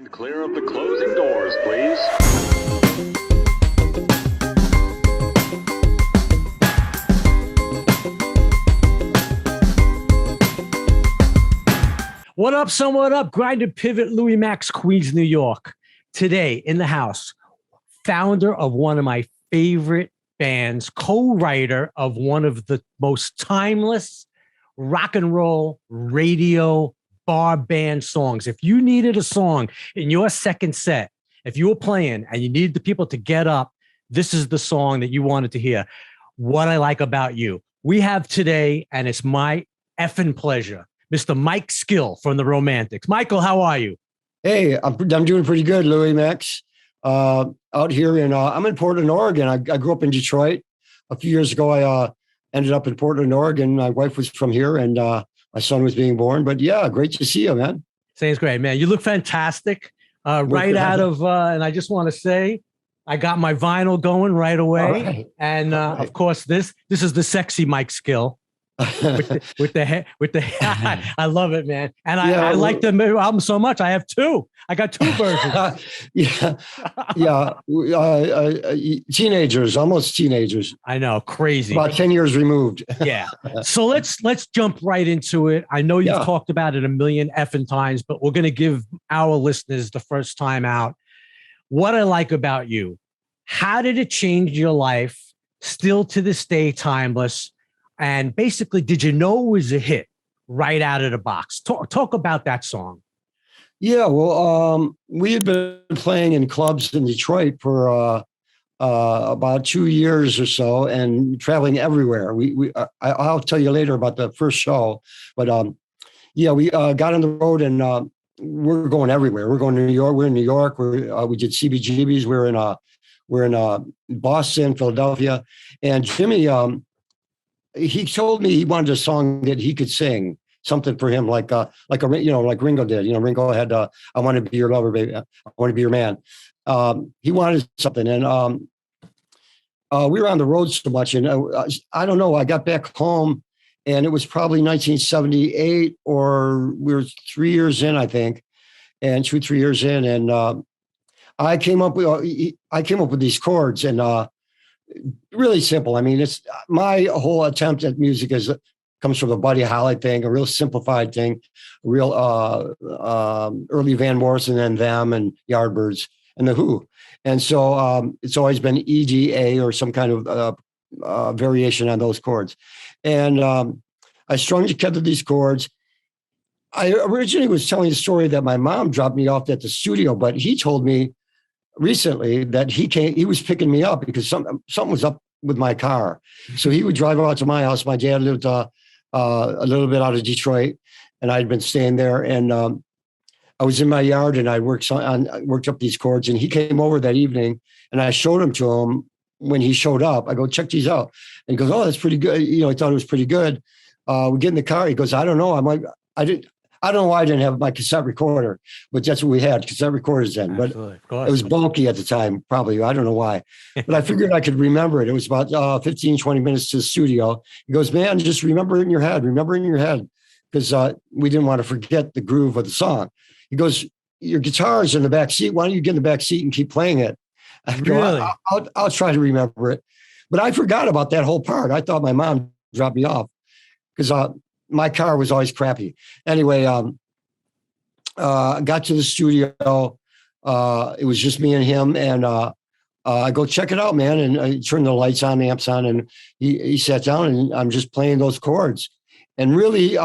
And clear of the closing doors, please. What up, son? What up? Grind&Pivot, Louie Max, Queens, New York. Today in the house, founder of one of my favorite bands, co-writer of one of the most timeless rock and roll radio bar band songs. If you needed a song in your second set, if you were playing and you needed the people to get up, this is the song that you wanted to hear. What I Like About You. We have today, and it's my effing pleasure, Mr. Mike Skill from the Romantics. Michael, how are you? Hey, I'm doing pretty good, Louie Max. Out here I'm in Portland, Oregon. I grew up in Detroit. A few years ago, I ended up in Portland, Oregon. My wife was from here, and my son was being born. But yeah, great to see you, man. Sounds great, man. You look fantastic. Right out of, and I just want to say, I got my vinyl going right away. Right. And of course, this is the sexy Mike Skill. with the I love it, man. And I like the album so much. I have two. I got two versions. Teenagers, almost teenagers. I know, crazy. About 10 years removed. Yeah. So let's jump right into it. I know you've talked about it a million effing times, but we're gonna give our listeners the first time out. What I Like About You. How did it change your life? Still to this day, timeless. And basically, did you know it was a hit right out of the box? Talk about that song. Yeah, well, we had been playing in clubs in Detroit for about 2 years or so, and traveling everywhere. I'll tell you later about the first show, but we got on the road and we're going everywhere. We're going to New York. We're in New York. We did CBGBs. We're in Boston, Philadelphia, and Jimmy. He told me he wanted a song that he could sing, something for him, like Ringo did. Ringo had "I Want to Be Your Lover, Baby. I Want to Be Your Man." He wanted something, and we were on the road so much, and I don't know. I got back home, and it was probably 1978, or we were 3 years in, I think, and 2-3 years in, and I came up with these chords, and really simple. I mean, it's my whole attempt at music comes from a Buddy Holly thing, a real simplified thing, a real early Van Morrison and Them and Yardbirds and The Who. And so it's always been EGA or some kind of variation on those chords. And I strung together these chords. I originally was telling the story that my mom dropped me off at the studio, but he told me recently that he was picking me up because something was up with my car. So he would drive out to my house. My dad lived a little bit out of Detroit, and I'd been staying there. And I was in my yard, and I worked up these chords. And he came over that evening, and I showed them to him when he showed up. I go, check these out. And he goes, oh, that's pretty good. He thought it was pretty good. We get in the car. He goes, I don't know. I'm like, I don't know why I didn't have my cassette recorder, but that's what we had, cassette recorders then. Absolutely, but it was bulky at the time, probably. I don't know why. But I figured I could remember it. It was about 15, 20 minutes to the studio. He goes, man, just remember it in your head. Remember it in your head. Because we didn't want to forget the groove of the song. He goes, your guitar's in the back seat. Why don't you get in the back seat and keep playing it? I go, really? I'll try to remember it. But I forgot about that whole part. I thought my mom dropped me off because my car was always crappy. Anyway, got to the studio. It was just me and him. And I go, check it out, man. And I turned the lights on, the amps on, and he sat down, and I'm just playing those chords. And really,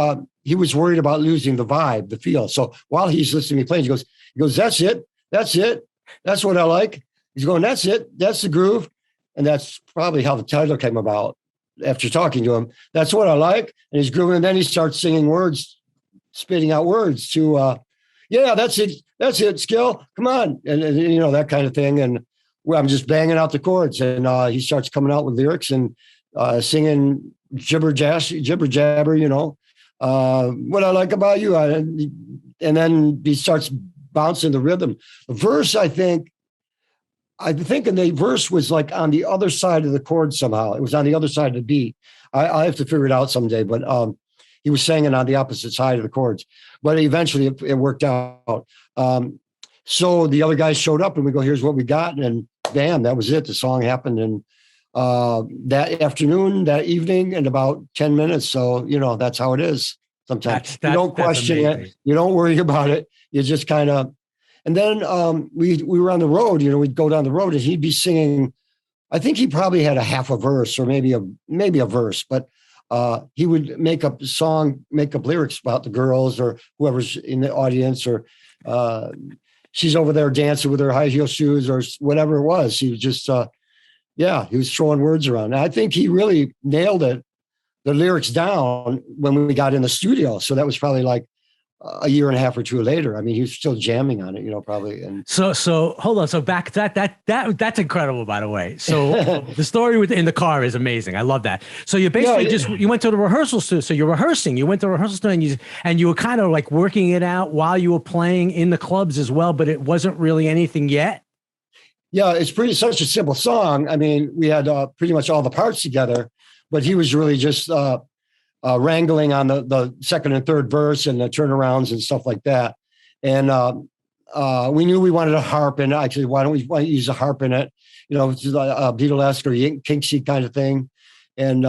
he was worried about losing the vibe, the feel. So while he's listening to me playing, he goes, that's it. That's what I like. He's going, that's it. That's the groove. And that's probably how the title came about. After talking to him, that's what I like. And he's grooving. And then he starts singing words, spitting out words to, yeah, that's it. That's it. Skill. Come on. And that kind of thing. And I'm just banging out the chords, and he starts coming out with lyrics and singing jibber jabber, what I like about you. And then he starts bouncing the rhythm. The verse, I'm thinking the verse was like on the other side of the chord somehow. It was on the other side of the beat. I have to figure it out someday, but he was singing on the opposite side of the chords. But eventually it worked out. So the other guys showed up and we go, here's what we got. And bam, that was it. The song happened. And that afternoon, that evening, in about 10 minutes. So, that's how it is sometimes. You don't question it. You don't worry about it. You just kind of, and then we were on the road, we'd go down the road and he'd be singing. I think he probably had a half a verse or maybe a verse, but he would make up lyrics about the girls or whoever's in the audience, or she's over there dancing with her high heel shoes or whatever it was. He was just, he was throwing words around. And I think he really nailed it, the lyrics down, when we got in the studio. So that was probably like a year and a half or two later. I mean, he was still jamming on it, probably. And so hold on. So back that's incredible, by the way. So the story in the car is amazing. I love that. So you basically you went to the rehearsal studio. So you're rehearsing. You went to the rehearsal studio and you were kind of like working it out while you were playing in the clubs as well, but it wasn't really anything yet. Yeah, it's such a simple song. I mean, we had pretty much all the parts together, but he was really just wrangling on the second and third verse and the turnarounds and stuff like that. And we knew we wanted a harp, and actually, why don't we use a harp in it? It's a Beatlesque or Kinksy kind of thing. And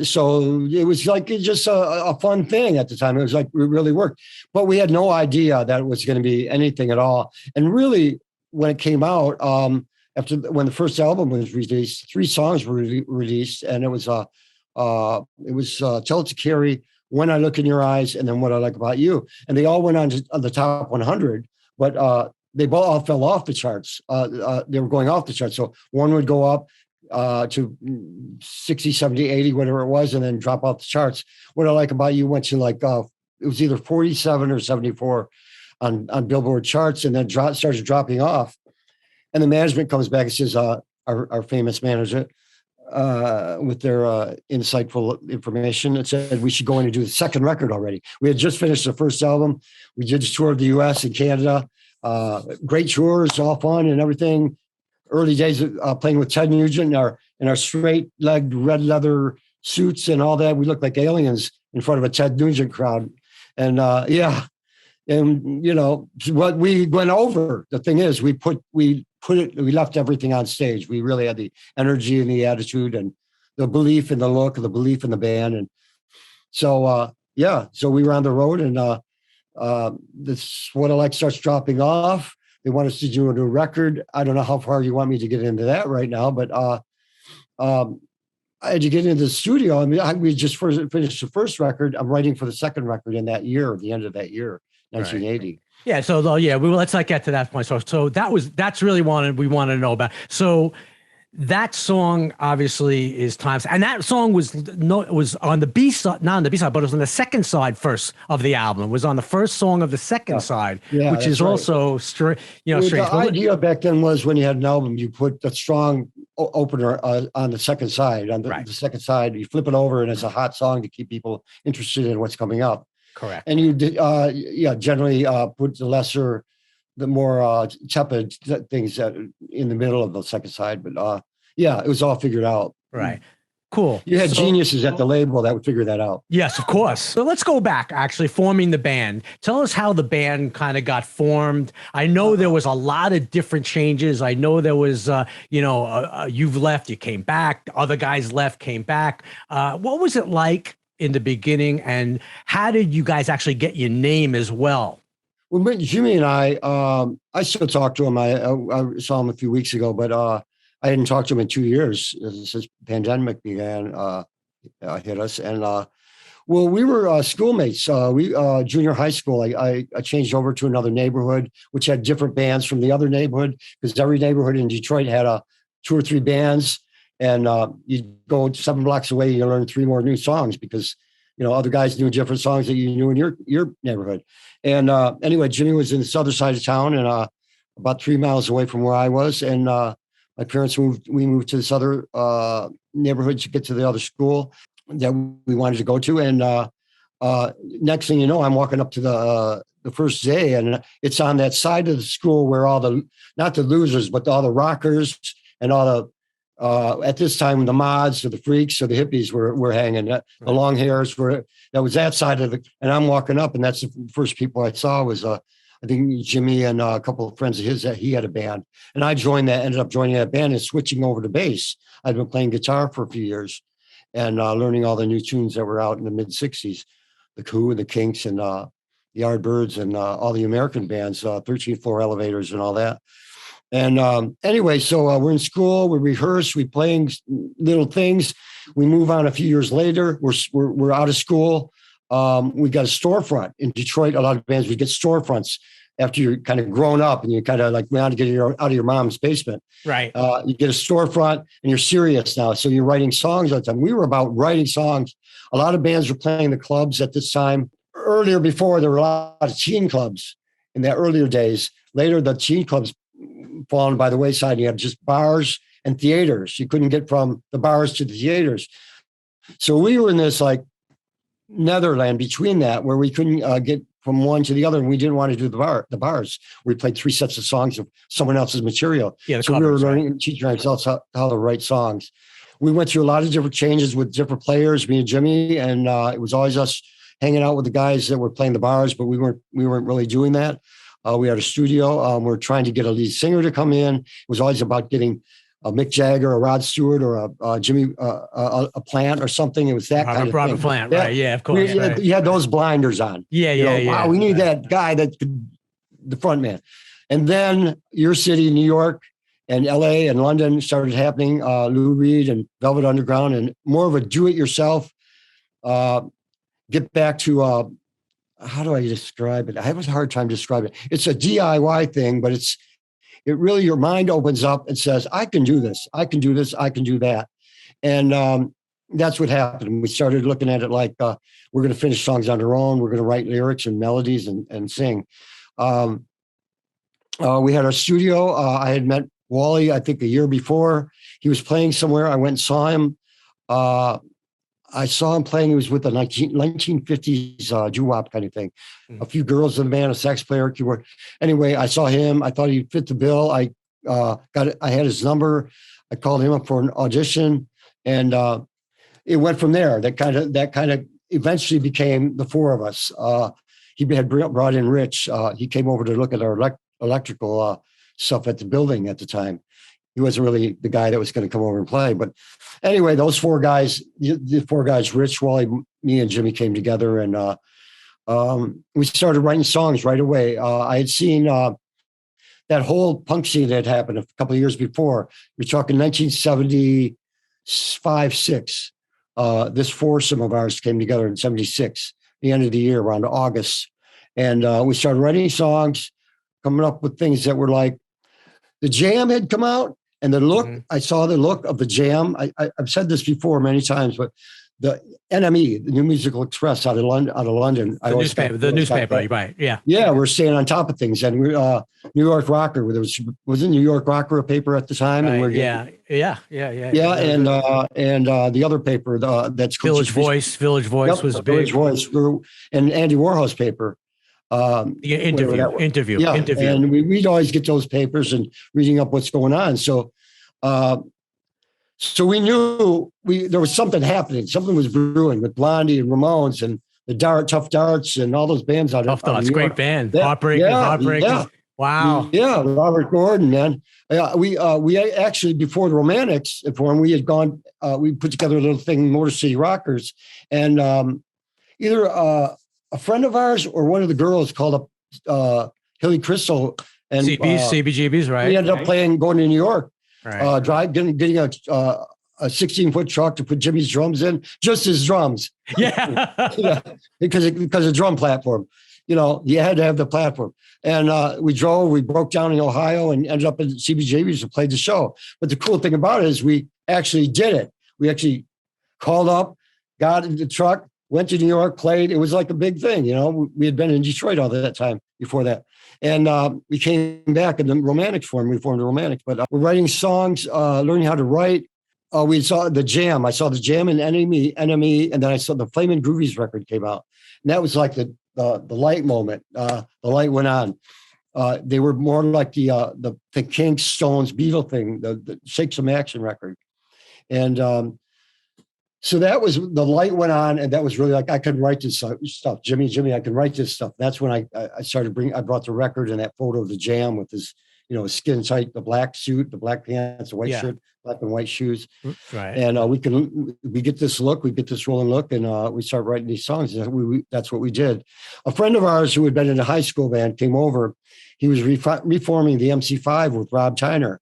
so it was like just a fun thing at the time. It was like, it really worked, but we had no idea that it was going to be anything at all. And really, when it came out, when the first album was released, 3 songs were released, and it was Tell It to Carrie, When I Look in Your Eyes, and then What I Like About You. And they all went on the top 100, but they all fell off the charts. They were going off the charts. So one would go up to 60, 70, 80, whatever it was, and then drop off the charts. What I Like About You went to it was either 47 or 74 on Billboard charts, and then started dropping off. And the management comes back and says, our famous manager, with their insightful information, it said we should go in and do the second record already. We had just finished the first album. We did a tour of the US and Canada. Great tours, all fun and everything. Early days of playing with Ted Nugent in our straight-legged red leather suits and all that. We looked like aliens in front of a Ted Nugent crowd. And and what we went over, the thing is, we left everything on stage. We really had the energy and the attitude and the belief in the look and the belief in the band. And so, so we were on the road, and this What I Like starts dropping off. They want us to do a new record. I don't know how far you want me to get into that right now, but I had to get into the studio. I mean, we just finished the first record. I'm writing for the second record in that year, the end of that year, 1980. Right. Yeah. So let's not get to that point. So that's really we wanted to know about. So that song obviously is Times, and that song was on the B side, not on the B side, but it was on the second side first of the album. It was on the first song of the second side, which is also strange. The idea back then was, when you had an album, you put the strong opener on the second side. On the second side, you flip it over, and it's a hot song to keep people interested in what's coming up. Correct. And you did, generally put the more tepid things in the middle of the second side. But it was all figured out. Right. Cool. You had geniuses at the label that would figure that out. Yes, of course. So let's go back, actually forming the band. Tell us how the band kind of got formed. I know there was a lot of different changes. I know there was, you've left, you came back. Other guys left, came back. What was it like in the beginning, and how did you guys actually get your name as well? Well, Jimmy and I still talk to him. I saw him a few weeks ago, but I hadn't talked to him in 2 years since pandemic began, hit us. And we were schoolmates. Junior high school, I changed over to another neighborhood, which had different bands from the other neighborhood, because every neighborhood in Detroit had 2 or 3 bands. And you go 7 blocks away, you learn 3 more new songs, because other guys knew different songs that you knew in your neighborhood. And anyway, Jimmy was in this other side of town, and about 3 miles away from where I was. And my parents we moved to this other neighborhood to get to the other school that we wanted to go to. And next thing you know, I'm walking up to the first day, and it's on that side of the school where all not the losers, but all the rockers and all the at this time, the mods or the freaks or the hippies were hanging. The long hairs that was that side of and I'm walking up, and that's the first people I saw was I think Jimmy and a couple of friends of his that he had a band, and I ended up joining that band and switching over to bass. I'd been playing guitar for a few years and learning all the new tunes that were out in the mid '60s, the Who and the Kinks and the Yardbirds and all the American bands, 13th Floor Elevators and all that. And anyway, so we're in school, we rehearse, we playing little things. We move on a few years later. We're out of school. We got a storefront in Detroit. A lot of bands, we get storefronts after you're kind of grown up and you kind of like want to get out of your mom's basement. Right. You get a storefront and you're serious now. So you're writing songs all the time. We were about writing songs. A lot of bands were playing the clubs at this time. Earlier, before, there were a lot of teen clubs in the earlier days. Later, the teen clubs fallen by the wayside. You had just bars and theaters. You couldn't get from the bars to the theaters. So we were in this like netherland between that, where we couldn't get from one to the other, and we didn't want to do the bars. We played 3 sets of songs of someone else's material. Yeah, so we were learning and teaching ourselves how to write songs. We went through a lot of different changes with different players, me and Jimmy, and it was always us hanging out with the guys that were playing the bars, but we weren't really doing that. We had a studio. We were trying to get a lead singer to come in. It was always about getting a Mick Jagger, a Rod Stewart, or a Jimmy, a Plant or something. It was that kind of Robert thing. Plant, right? Yeah, of course. You had those blinders on. Yeah. Wow, we need that guy that could, the front man. And then your city, New York, and LA and London started happening. Lou Reed and Velvet Underground, and more of a do-it-yourself. Get back to how do I describe it? I have a hard time describing it. It's a DIY thing, but it really, your mind opens up and says, I can do this. I can do this. I can do that. And that's what happened. We started looking at it like we're going to finish songs on our own. We're going to write lyrics and melodies and sing. We had our studio. I had met Wally, I think a year before. He was playing somewhere. I went and saw him. I saw him playing. He was with the 1950s doo-wop kind of thing. A few girls in the band, a sax player, keyboard. Anyway, I saw him. I thought he fit the bill. I had his number. I called him up for an audition, and it went from there. That kind of eventually became the 4 of us. He had brought in Rich. He came over to look at our electrical stuff at the building at the time. He wasn't really the guy that was going to come over and play. But anyway, those 4 guys, the 4 guys, Rich, Wally, me, and Jimmy came together, and we started writing songs right away. I had seen that whole punk scene that happened a couple of years before. You're talking 1975, 6. This foursome of ours came together in 76, the end of the year, around August. And we started writing songs, coming up with things that were like, the Jam had come out, and the look, I saw the look of the Jam. I've said this before many times, but the NME, the New Musical Express out of London. The newspaper, right? Yeah. Yeah, we're staying on top of things. And we New York Rocker, wasn't New York Rocker a paper at the time? Right, and yeah. And the other paper that's Village Voice. Village Voice was big. Village Voice, and Andy Warhol's paper. Interview. And we'd always get those papers and reading up what's going on. So we knew there was something happening. Something was brewing with Blondie and Ramones and the Tough Darts and all those bands out Tough Darts, great band. Heartbreak. Yeah. Wow. Yeah, Robert Gordon, man. We actually, before the Romantics formed, we had gone. We put together a little thing, Motor City Rockers, and either a friend of ours or one of the girls called up Hilly Crystal and CBGBs, right? We ended up going to New York, right. getting a 16-foot truck to put Jimmy's drums in, just his drums. Yeah. because of drum platform. You had to have the platform. And we broke down in Ohio and ended up at CBGB's and played the show. But the cool thing about it is we actually did it. We actually called up, got in the truck, went to New York, played. It was like a big thing. We had been in Detroit all that time before that. And we came back in the Romantics form. We formed the Romantics. But we're writing songs, learning how to write. We saw the Jam. I saw the Jam and Enemy, and then I saw the Flamin' Groovies record came out. And that was like the light moment. The light went on. They were more like the Kinks, Stones, Beatle thing, the Shake Some Action record. And So that was, the light went on, and that was really like, I could write this stuff. Jimmy, I can write this stuff. That's when I brought the record and that photo of the Jam with his, skin tight, the black suit, the black pants, the white shirt, black and white shoes. Right. And we get this look, we get this rolling look, and we start writing these songs. That's what we did. A friend of ours who had been in a high school band came over. He was reforming the MC5 with Rob Tyner.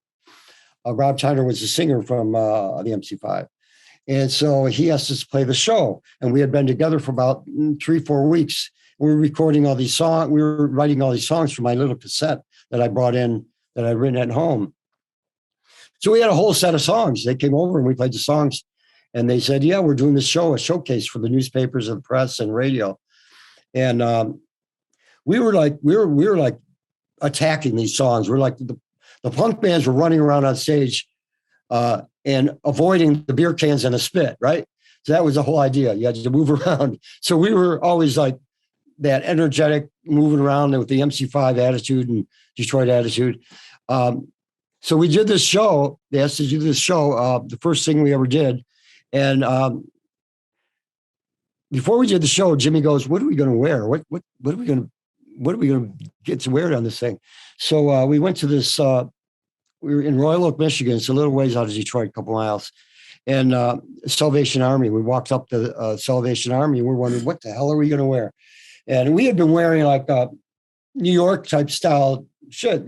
Rob Tyner was the singer from the MC5. And so he asked us to play the show. And we had been together for about 3-4 weeks. We were recording all these songs. We were writing all these songs for my little cassette that I brought in, that I'd written at home. So we had a whole set of songs. They came over and we played the songs. And they said, yeah, we're doing this show, a showcase for the newspapers and press and radio. And we were like attacking these songs. We're like, the punk bands were running around on stage and avoiding the beer cans and the spit, right? So that was the whole idea. You had to move around. So we were always like that energetic, moving around with the MC5 attitude and Detroit attitude. So we did this show. They asked us to do this show, the first thing we ever did. And before we did the show, Jimmy goes, what are we going to wear? What are we going to get to wear on this thing? So we went to this, we were in Royal Oak, Michigan. It's a little ways out of Detroit, a couple miles. And Salvation Army, we walked up to Salvation Army, and we're wondering, what the hell are we going to wear? And we had been wearing like New York type style shit,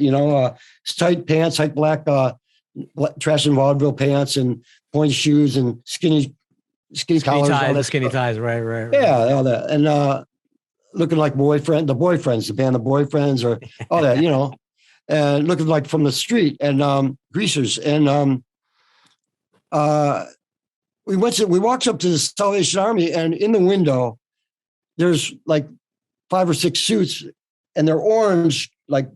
tight pants, tight black trash and vaudeville pants, and pointy shoes, and skinny collars. Skinny ties, right. Yeah, all that. And looking like the band, the Boyfriends, or all that, and looking like from the street, and greasers. And we walked up to the Salvation Army, and in the window, there's like 5 or 6 suits, and they're orange, like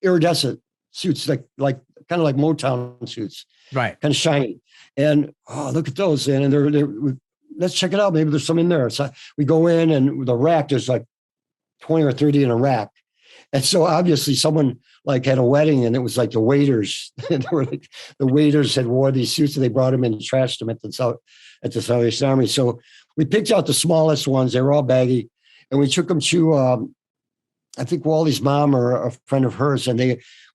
iridescent suits, like kind of like Motown suits, right? Kind of shiny. And look at those, and they're let's check it out. Maybe there's some in there. So we go in, and the rack, there's like 20 or 30 in a rack. And so obviously someone like had a wedding, and it was like the waiters. And they were like, the waiters had wore these suits, and they brought them in and trashed them at the Salvation Army. So we picked out the smallest ones. They were all baggy, and we took them to I think Wally's mom or a friend of hers, and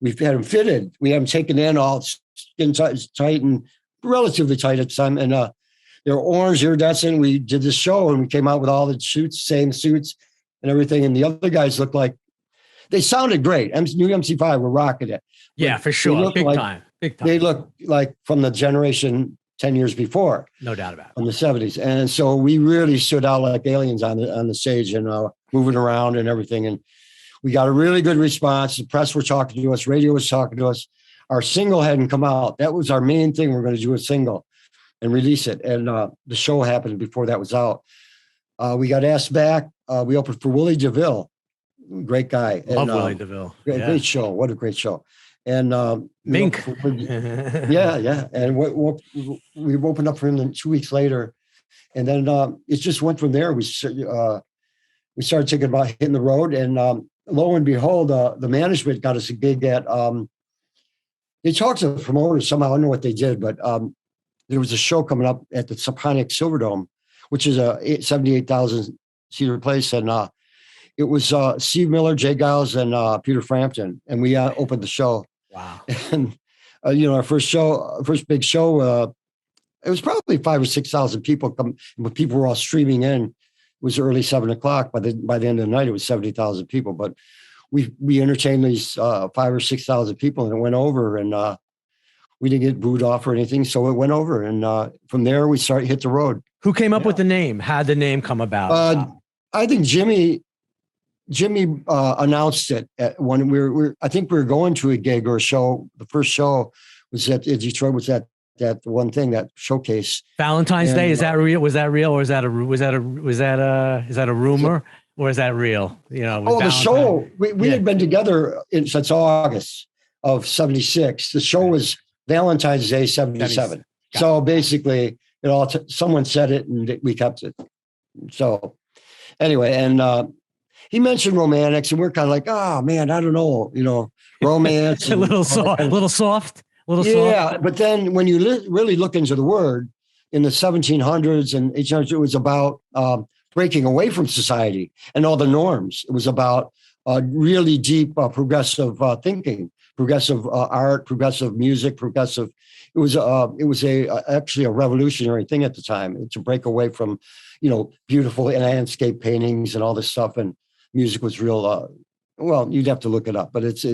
we've had them fitted. We had them taken in all skin tight and relatively tight at the time, and they're orange, iridescent. We did this show, and we came out with all the same suits and everything. And the other guys looked like, they sounded great. New MC5 were rocking it. Yeah, for sure. Big time. They look like from the generation 10 years before. No doubt about it. From the 70s. And so we really stood out like aliens on the stage, and moving around and everything. And we got a really good response. The press were talking to us. Radio was talking to us. Our single hadn't come out. That was our main thing. We're going to do a single and release it. And the show happened before that was out. We got asked back. We opened for Willie DeVille. Great guy. Love Willie DeVille. Great show. What a great show. And Mink. Yeah. And we opened up for him 2 weeks later. And then it just went from there. We started thinking about hitting the road. And lo and behold, the management got us a gig at, they talked to the promoters somehow. I don't know what they did, but there was a show coming up at the Saponic Silverdome, which is a 78,000 seater place. And it was Steve Miller, Jay Giles, and Peter Frampton. And we opened the show. Wow. And, our first big show, it was probably 5,000 or 6,000 people come, but people were all streaming in. It was early 7 o'clock. By the end of the night, it was 70,000 people. But we entertained these 5,000 or 6,000 people, and it went over, and we didn't get booed off or anything. So it went over. And from there, we hit the road. Who came up with the name? How'd the name come about? I think Jimmy announced it when I think we were going to a gig or a show. The first show was at Detroit, was that one thing, that showcase. Valentine's Day. Is that real? Was that real? Or is that a rumor? Or is that real? The show, we had been together since August of 76. The show was Valentine's Day, 77. So basically, someone said it and we kept it. So anyway, and he mentioned romantics, and we're kind of like, oh man, I don't know, romance. a little soft. Yeah, but then when you really look into the word, in the 1700s and 1800s, it was about breaking away from society and all the norms. It was about really deep progressive thinking, progressive art, progressive music, progressive. It was actually a revolutionary thing at the time to break away from, beautiful landscape paintings and all this stuff. And music was real. Well, you'd have to look it up, but it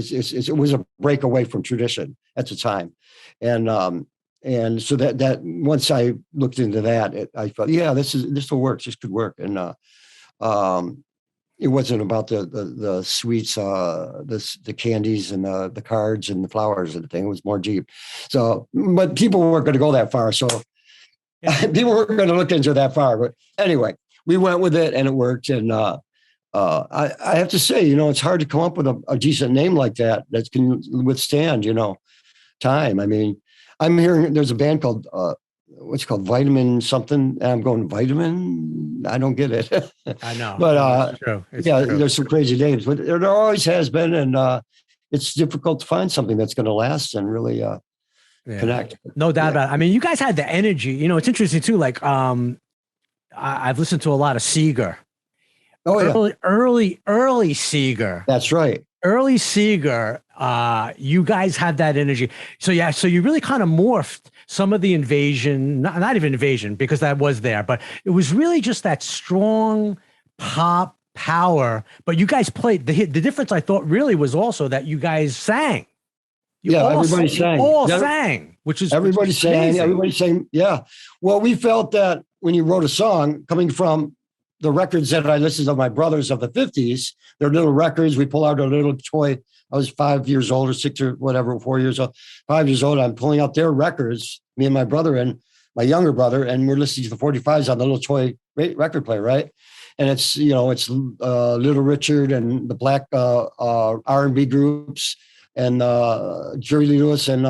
was a breakaway from tradition at the time, and so that once I looked into that, I thought, yeah, this will work. This could work, and it wasn't about the sweets, the candies and the cards and the flowers and the thing. It was more deep. So, but people weren't going to go that far. So people weren't going to look into that far. But anyway, we went with it and it worked. And I have to say, it's hard to come up with a decent name like that can withstand, time. I mean, I'm hearing there's a band called what's it called, Vitamin something, and I'm going, Vitamin? I don't get it. I know. But it's true. there's some crazy names, but there always has been, and it's difficult to find something that's going to last and really connect. No doubt about it. I mean, you guys had the energy. It's interesting too. Like, I've listened to a lot of Seeger. Oh, early Seeger. That's right. Early Seeger, you guys had that energy. So you really kind of morphed some of the Invasion, not even Invasion, because that was there, but it was really just that strong pop power. But you guys played, the difference I thought really was also that you guys sang. Everybody sang. Sang, which is everybody sang. Yeah. Well, we felt that when you wrote a song coming from the records that I listened to my brothers of the 50s, they're little records. We pull out a little toy. I was 5 years old or 6 or whatever, 4 years old, 5 years old. I'm pulling out their records, me and my brother and my younger brother, and we're listening to the 45s on the little toy record player, right? And it's, it's Little Richard and the black R&B groups and Jerry Lee Lewis and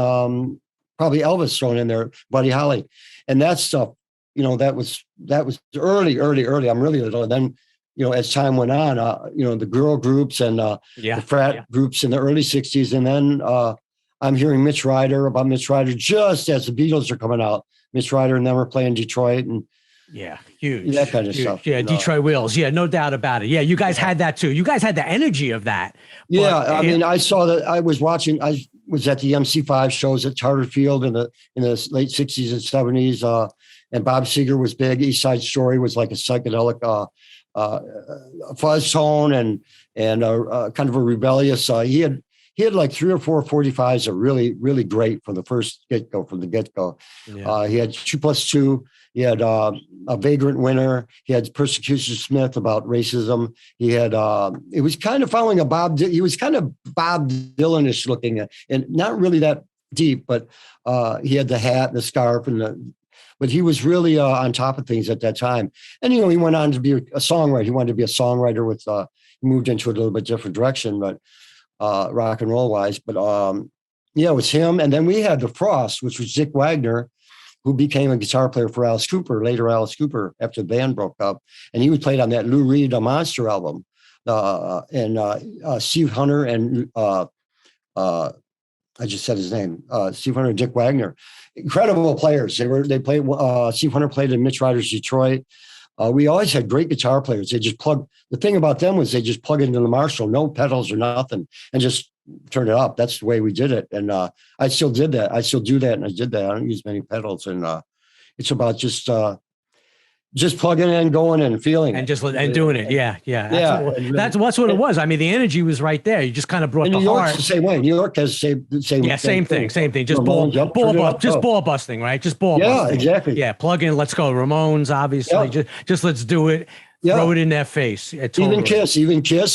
probably Elvis thrown in there, Buddy Holly. And that stuff, that was early. I'm really little. And then, as time went on, the girl groups and the frat groups in the early 60s. And then I'm hearing Mitch Ryder just as the Beatles are coming out. Mitch Ryder and them are playing Detroit and huge. That kind of stuff. Yeah, Detroit Wheels. Yeah, no doubt about it. Yeah, you guys had that too. You guys had the energy of that. Yeah, I mean, I saw that. I was at the MC5 shows at Charter Field in the late 60s and 70s. And Bob Seger was big. East Side Story was like a psychedelic fuzz tone and kind of a rebellious. He had like 3 or 4 45s that are really, really great from the get-go. Yeah. He had 2+2. He had a Vagrant Winter. He had Persecution Smith about racism. He had it was kind of following he was kind of Bob Dylan-ish looking, and not really that deep, but he had the hat and the scarf but he was really on top of things at that time. And, he went on to be a songwriter. He wanted to be a songwriter he moved into a little bit different direction, but rock and roll wise. But it was him. And then we had the Frost, which was Dick Wagner, who became a guitar player for Alice Cooper, later Alice Cooper, after the band broke up. And he was played on that Lou Reed Monster album. And Steve Hunter and I just said his name, Steve Hunter and Dick Wagner. Incredible players. They played. Steve Hunter played in Mitch Ryder's Detroit. We always had great guitar players. They just plug. The thing about them was they just plug into the Marshall, no pedals or nothing, and just turn it up. That's the way we did it. And I still did that. I still do that, and I did that. I don't use many pedals, and it's about just plugging in, going and feeling and doing it. Yeah. That's what it was. I mean, the energy was right there. You just kind of brought the heart. The same way. New York has the same. Yeah, same thing. Just ball busting, right? Just ball busting. Yeah, exactly. Yeah, plug in. Let's go. Ramones, obviously. Yeah. Just let's do it. Yeah. Throw it in their face. Totally. Even Kiss,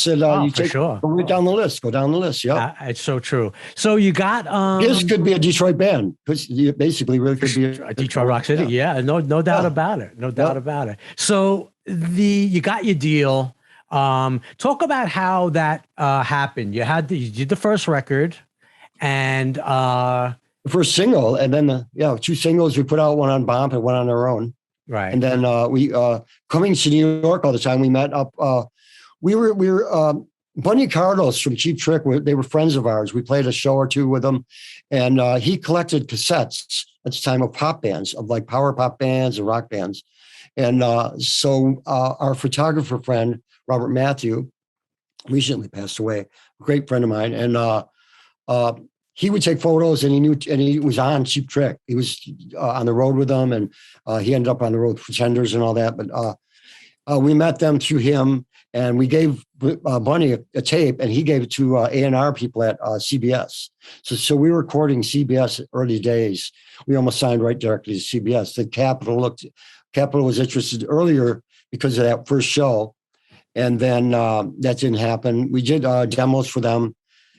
and you for sure. Go down the list. Yeah, it's so true. So you got Kiss could be a Detroit band because basically really could be a Detroit Rock City. Yeah, no doubt about it. No doubt about it. So you got your deal. Talk about how that happened. You did the first record, and the first single, and then 2 singles. We put out one on Bomp and one on our own. Right. And then we coming to New York all the time. We met up. We were Bunny Carlos from Cheap Trick. They were friends of ours. We played a show or two with them, and he collected cassettes the time of pop bands, of like power pop bands and rock bands. And so our photographer friend, Robert Matthew, recently passed away, a great friend of mine. And he would take photos, and he was on Cheap Trick. He was on the road with them, and he ended up on the road with Pretenders and all that. But we met them through him, and we gave Bunny a tape, and he gave it to A&R people at CBS. So we were recording CBS early days. We almost signed right directly to CBS. The Capitol was interested earlier because of that first show, and then that didn't happen. We did demos for them.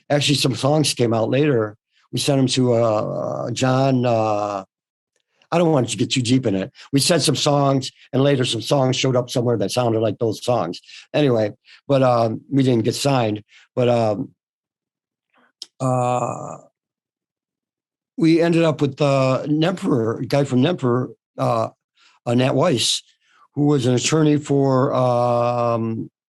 Actually, some songs came out later. We sent them to John. I don't want to get too deep in it. We sent some songs, and later some songs showed up somewhere that sounded like those songs. Anyway, but we didn't get signed. But we ended up with Nemperor, a guy from Nemperor, Nat Weiss, who was an attorney for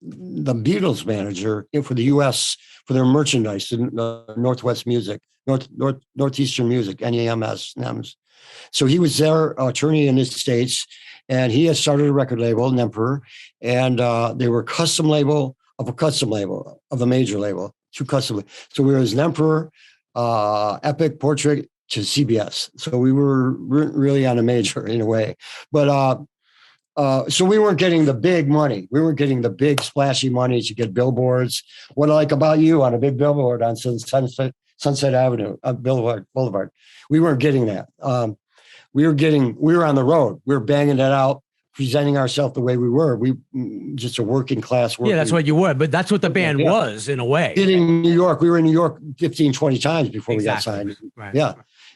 the Beatles manager for the U.S. for their merchandise in Northwest Music, Northeastern Music, NEMS. So he was their attorney in the States, and he had started a record label, Nemperor, and they were custom label of a major label, two custom. So we were as Nemperor, Epic, Portrait to CBS. So we were really on a major in a way, but so we weren't getting the big money. We weren't getting the big splashy money to get billboards. What I like about you on a big billboard on Sunset Avenue, Boulevard. We weren't getting that. We were on the road. We were banging it out, presenting ourselves the way we were. We just a working class. Yeah, that's what you were. But that's what the band was in a way. In New York, we were in New York 15, 20 times before we got signed. Right. Yeah.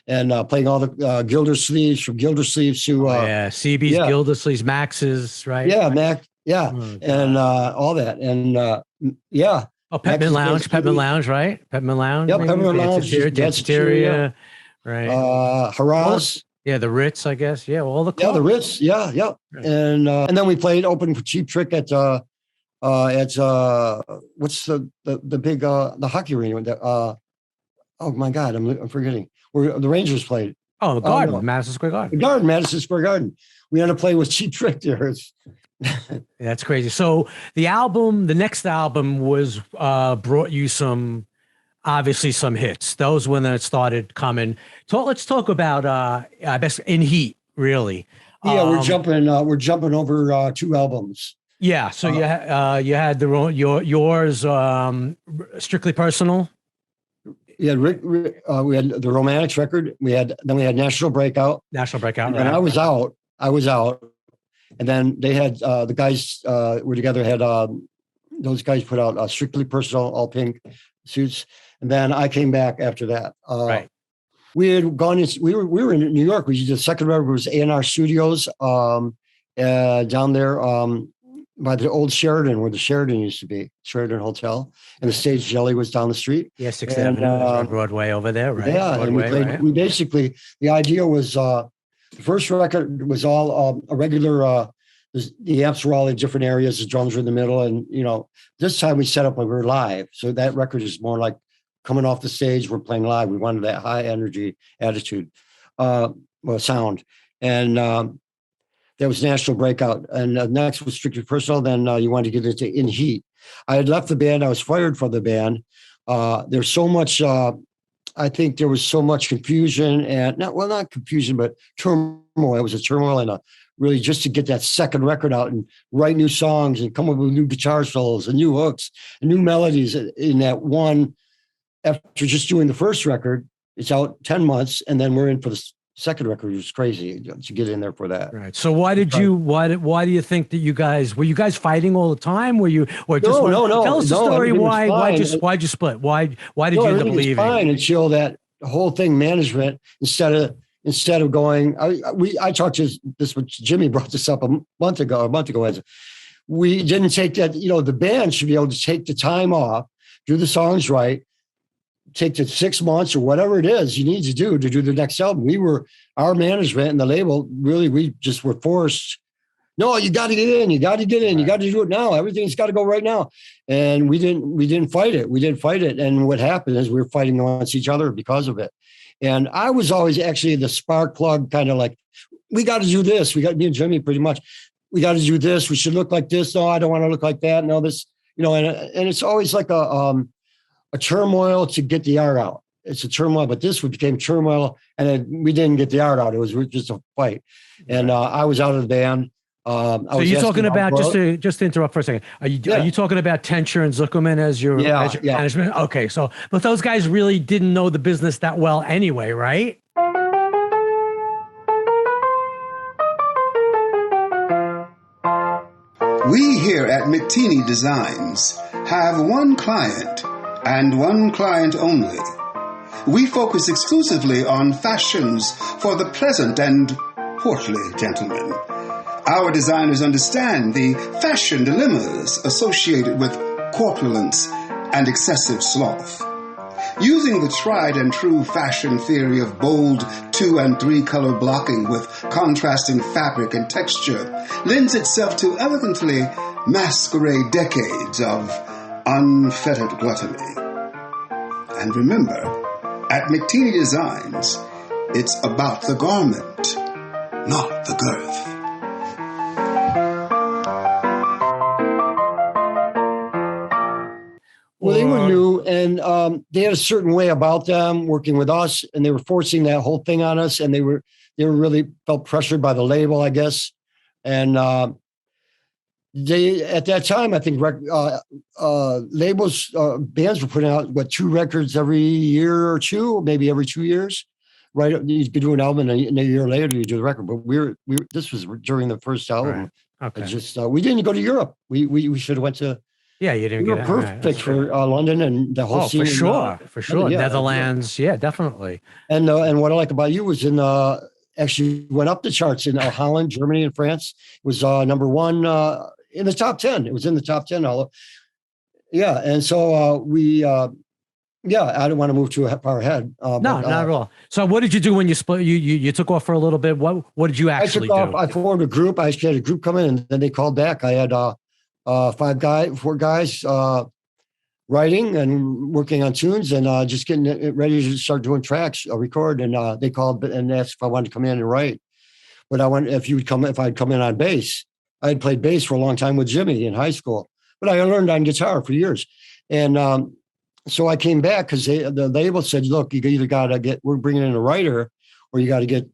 And playing all the Gildersleeves, from Gildersleeves to CB's, Gildersleeves, Max's, right? Yeah, Mac. Yeah, and all that, and yeah. Oh, Peppermint Lounge, right? Peppermint Lounge. Yep, Peppermint Lounge. Danceteria, right? Hurrahs. Yeah, the Ritz, I guess. Yeah, all the clubs. Yeah, the Ritz. Yeah. Right. And then we played open for Cheap Trick at what's the big the hockey arena? Oh my God, I'm forgetting. Where the Rangers played. Oh, the Garden, Madison Square Garden. The Garden, Madison Square Garden. We ended up playing with Cheap Trick there. That's crazy. So the next album was brought you obviously some hits. Those when it started coming. Let's talk about I guess In Heat, really. Yeah, we're jumping over two albums. Yeah, so you had yours Strictly Personal. Yeah, we had the Romantics record. We had National Breakout. Right. And I was out. And then they had the guys were together. Had those guys put out Strictly Personal, all pink suits. And then I came back after that. Right. We had gone. We were in New York. We did the second record was A&R Studios down there by the old Sheridan, where the Sheridan used to be, Sheridan Hotel, and the Stage Jelly was down the street. Yeah, 6th Avenue, Broadway over there, right? Yeah, Broadway, and we played. We basically, the idea was the first record was all a regular. The amps were all in different areas. The drums were in the middle, and this time we set up like we were live. So that record is more like coming off the stage. We're playing live. We wanted that high energy attitude, sound, and. That was National Breakout. And next was Strictly Personal. Then you wanted to get into In Heat. I had left the band. I was fired from the band. There's so much, I think there was so much confusion and not confusion, but turmoil. It was a turmoil and really just to get that second record out and write new songs and come up with new guitar solos and new hooks and new melodies in that one. After just doing the first record, it's out 10 months. And then we're in for the second record. Was crazy to get in there for that. Right. So why do you think that were you guys fighting all the time? Were you or just no. Tell us the story. Why'd you split? Why did you end up leaving? Fine until that whole thing management instead of going. I talked to this. Jimmy brought this up a month ago. We didn't take that. The band should be able to take the time off, do the songs right. Take the 6 months or whatever it is you need to do the next album. Our management and the label, really, we just were forced no, you got to get in. You got to get in. You got to do it now. Everything's got to go right now. And we didn't fight it. We didn't fight it. And what happened is we were fighting against each other because of it. And I was always actually the spark plug, kind of like, we got to do this. We got me and Jimmy pretty much. We got to do this. We should look like this. No, I don't want to look like that. No, this, and it's always like a turmoil to get the art out. It's a turmoil, but this became turmoil, and we didn't get the art out. It was just a fight. And I was out of the band. So you're talking about, just to interrupt for a second, are you talking about Tenscher and Zuckerman as your management? Okay, so but those guys really didn't know the business that well anyway, right? We here at McTeeny Designs have one client and one client only. We focus exclusively on fashions for the pleasant and portly gentlemen. Our designers understand the fashion dilemmas associated with corpulence and excessive sloth. Using the tried and true fashion theory of bold 2 and 3 color blocking with contrasting fabric and texture lends itself to elegantly masquerade decades of unfettered gluttony. And remember, at McTeeny Designs, it's about the garment, not the girth. Well, they were new, and they had a certain way about them working with us, and they were forcing that whole thing on us, and they were really felt pressured by the label, I guess. And they, at that time, I think labels, bands were putting out 2 records every year or 2, maybe every 2 years, right? You'd be doing an album, and a year later you do the record. But this was during the first album. Right. Okay. It's just we didn't go to Europe. We should have went to. Yeah, you didn't. We were perfect for London and the whole scene. For sure. Yeah, Netherlands, yeah, definitely. And what I like about you was actually went up the charts in Holland, Germany, and France. It was number 1 in the top 10. It was in the top 10. Yeah, and so I don't want to move too far ahead. No, not at all. So what did you do when you split? You took off for a little bit. What did you actually do? I formed a group. I actually had a group come in, and then they called back. I had 4 guys writing and working on tunes and just getting it ready to start doing tracks, record. And they called and asked if I wanted to come in and write. But if I'd come in on bass. I had played bass for a long time with Jimmy in high school, but I learned on guitar for years. And so I came back because the label said, look, you either got to we're bringing in a writer, or you got to get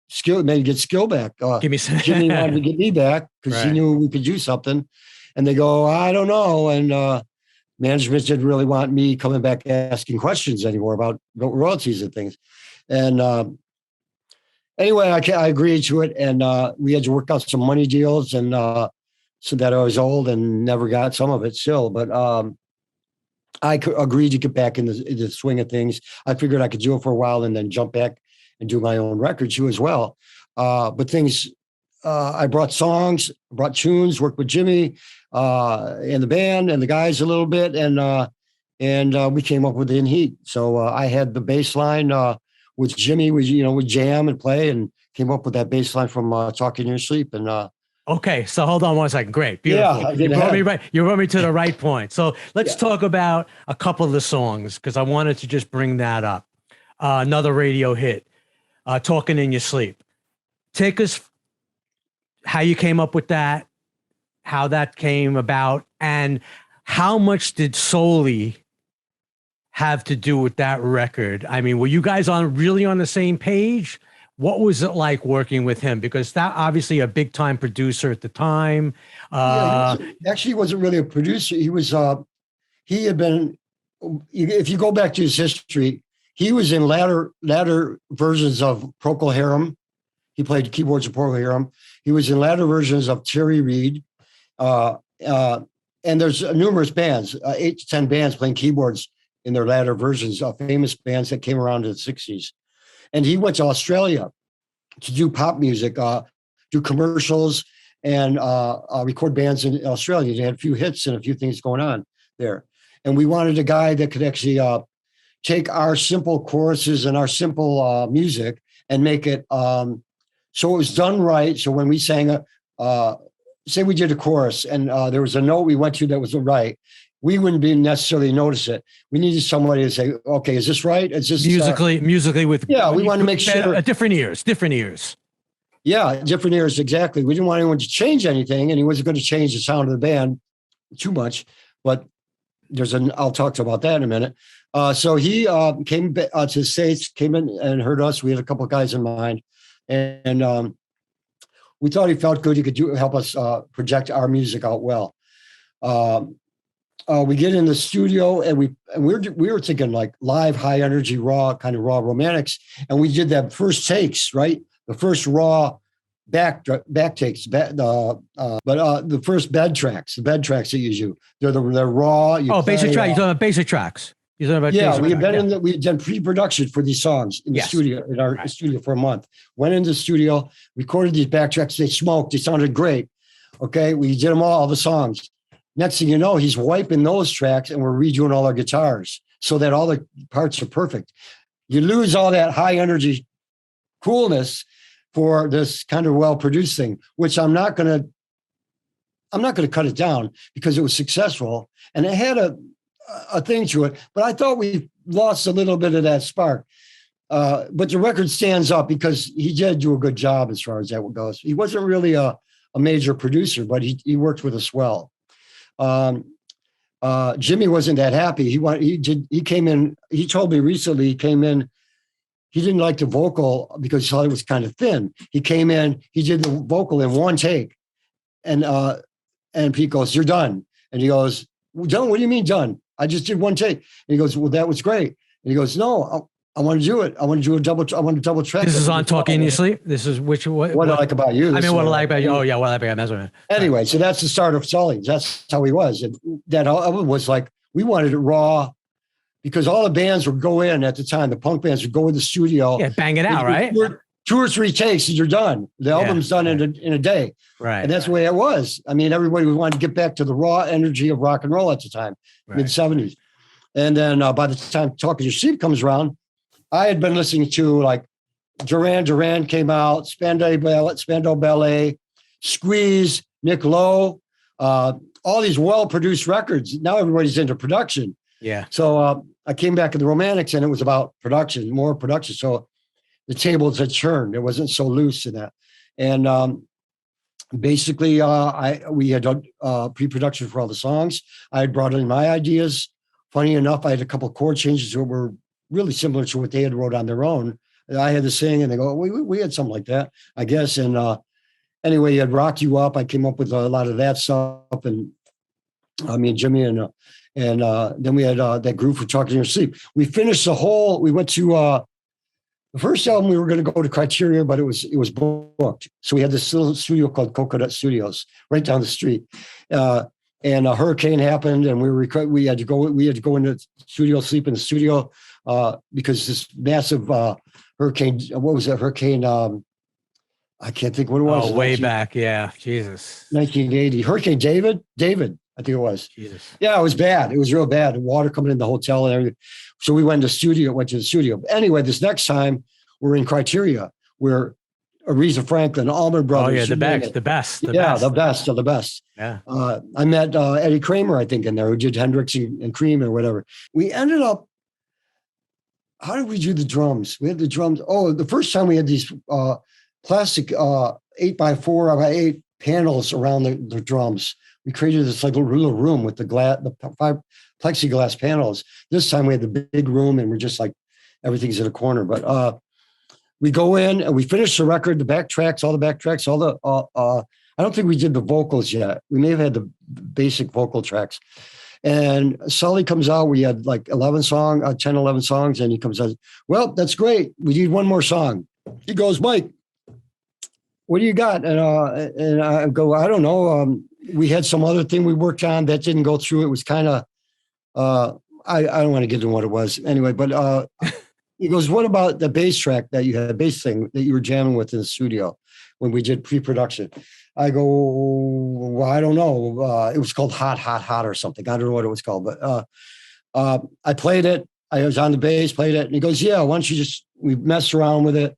skill, maybe get skill back. Give me some. Jimmy wanted to get me back because he knew we could do something. And they go, I don't know. And management didn't really want me coming back asking questions anymore about royalties and things. And anyway, I agreed to it. And we had to work out some money deals. And so that I was old and never got some of it still. But I agreed to get back in the swing of things. I figured I could do it for a while and then jump back and do my own record too as well. But things, I brought songs, brought tunes, worked with Jimmy and the band and the guys a little bit, and we came up with In Heat. So I had the bass line with Jimmy. We jam and play, and came up with that bass line from Talking in Your Sleep. And okay, so hold on one second. Great, beautiful. Yeah, you brought me to the right point. So let's talk about a couple of the songs because I wanted to just bring that up. Another radio hit, Talking in Your Sleep. Take us how you came up with that, how that came about, and how much did Soli have to do with that record? I mean, were you guys really on the same page? What was it like working with him? Because that obviously a big time producer at the time. He wasn't really a producer. He had been, if you go back to his history, he was in latter versions of Procol Harum. He played keyboards of Procol Harum. He was in latter versions of Terry Reid. And there's numerous bands, 8 to 10 bands playing keyboards in their latter versions of famous bands that came around in the 60s. And he went to Australia to do pop music, do commercials, and record bands in Australia. They had a few hits and a few things going on there. And we wanted a guy that could actually take our simple choruses and our simple music and make it so it was done right. So when we sang say we did a chorus and there was a note we went to that was right. We wouldn't be necessarily notice it. We needed somebody to say, okay, is this right? Is this musically with, yeah, we want to make sure different ears. Yeah, different ears. Exactly. We didn't want anyone to change anything, and he wasn't going to change the sound of the band too much, but I'll talk about that in a minute. So he came to the States, came in and heard us. We had a couple of guys in mind, and we thought he felt good. He could help us project our music out well. We get in the studio and we were thinking like live, high energy, raw romantics. And we did that first takes, right? The first raw back takes, but the first the bed tracks that you do, they're raw. Basic tracks. You're talking about basic tracks. You're talking about yeah. We had done pre-production for these songs in the studio, in our studio for a month. Went into the studio, recorded these back tracks. They smoked. They sounded great. Okay, we did them all the songs. Next thing you know, he's wiping those tracks and we're redoing all our guitars so that all the parts are perfect. You lose all that high energy coolness for this kind of well-produced thing, which I'm not going to cut it down because it was successful and it had a thing to it, but I thought we lost a little bit of that spark. But the record stands up because he did do a good job as far as that goes. He wasn't really a major producer, but he worked with us well. Jimmy wasn't that happy. He came in, he told me recently he came in, he didn't like the vocal because he thought it was kind of thin. He came in, he did the vocal in one take. And Pete goes, "You're done." And he goes, "Done? What do you mean done? I just did one take." And he goes, "Well, that was great." And he goes, "No, I want to do it. I want to do a double track." This is on Talking in Your Sleep. This is what I like about you. What I like about you. Oh yeah, what I like about you. Anyway, so that's the start of Sully's. That's how he was. And that was like, we wanted it raw because all the bands would go in at the time. The punk bands would go in the studio. Yeah, bang it out, right? Two or three takes and you're done. The album's done in a day. Right. And that's the way it was. I mean, everybody wanted to get back to the raw energy of rock and roll at the time, mid-70s. And then by the time Talking Your Sleep comes around, I had been listening to like Duran came out, Spandau Ballet, Squeeze, Nick Lowe, all these well-produced records. Now everybody's into production. Yeah. So I came back in the Romantics and it was about production, more production. So the tables had churned. It wasn't so loose in that. And basically we had done pre-production for all the songs. I had brought in my ideas. Funny enough, I had a couple of chord changes that were really similar to what they had wrote on their own. I had to sing and they go, we had something like that, I guess. And anyway, you had Rock You Up. I came up with a lot of that stuff. And me and Jimmy and then we had that group for Talking in Your Sleep. We finished we went to the first album we were going to go to Criteria, but it was booked. So we had this little studio called Coconut Studios right down the street. And a hurricane happened and we had to go into the studio, sleep in the studio because this massive hurricane, what was that hurricane? I can't think what it was. Oh, way back. Yeah. Jesus. 1980. Hurricane David, I think it was. Jesus. Yeah, it was bad. It was real bad. The water coming in the hotel and everything. So we went to the studio. But anyway, this next time we're in Criteria where Aretha Franklin, Allman Brothers. Oh yeah, the best. The best. Yeah. I met Eddie Kramer, I think, in there, who did Hendrix and Cream or whatever. We ended up, how did we do the drums? We had the drums. Oh, the first time we had these plastic 8x4x8 panels around the drums. We created this like little room with the 5 plexiglass panels. This time we had the big room and we're just like, everything's in a corner. But we go in and we finish the record, the backtracks, all the backtracks, I don't think we did the vocals yet. We may have had the basic vocal tracks. And Sully comes out, we had like 10, 11 songs. And he comes out, "Well, that's great. We need one more song." He goes, "Mike, what do you got?" And I go, "I don't know. We had some other thing we worked on that didn't go through. It was kind of, I don't want to get into what it was anyway, but he goes, "What about the bass track that you had, bass thing that you were jamming with in the studio when we did pre-production?" I go, "Well, I don't know. It was called Hot, Hot, Hot or something. I don't know what it was called, but I played it. I was on the bass, played it." And he goes, "Yeah, why don't you we messed around with it."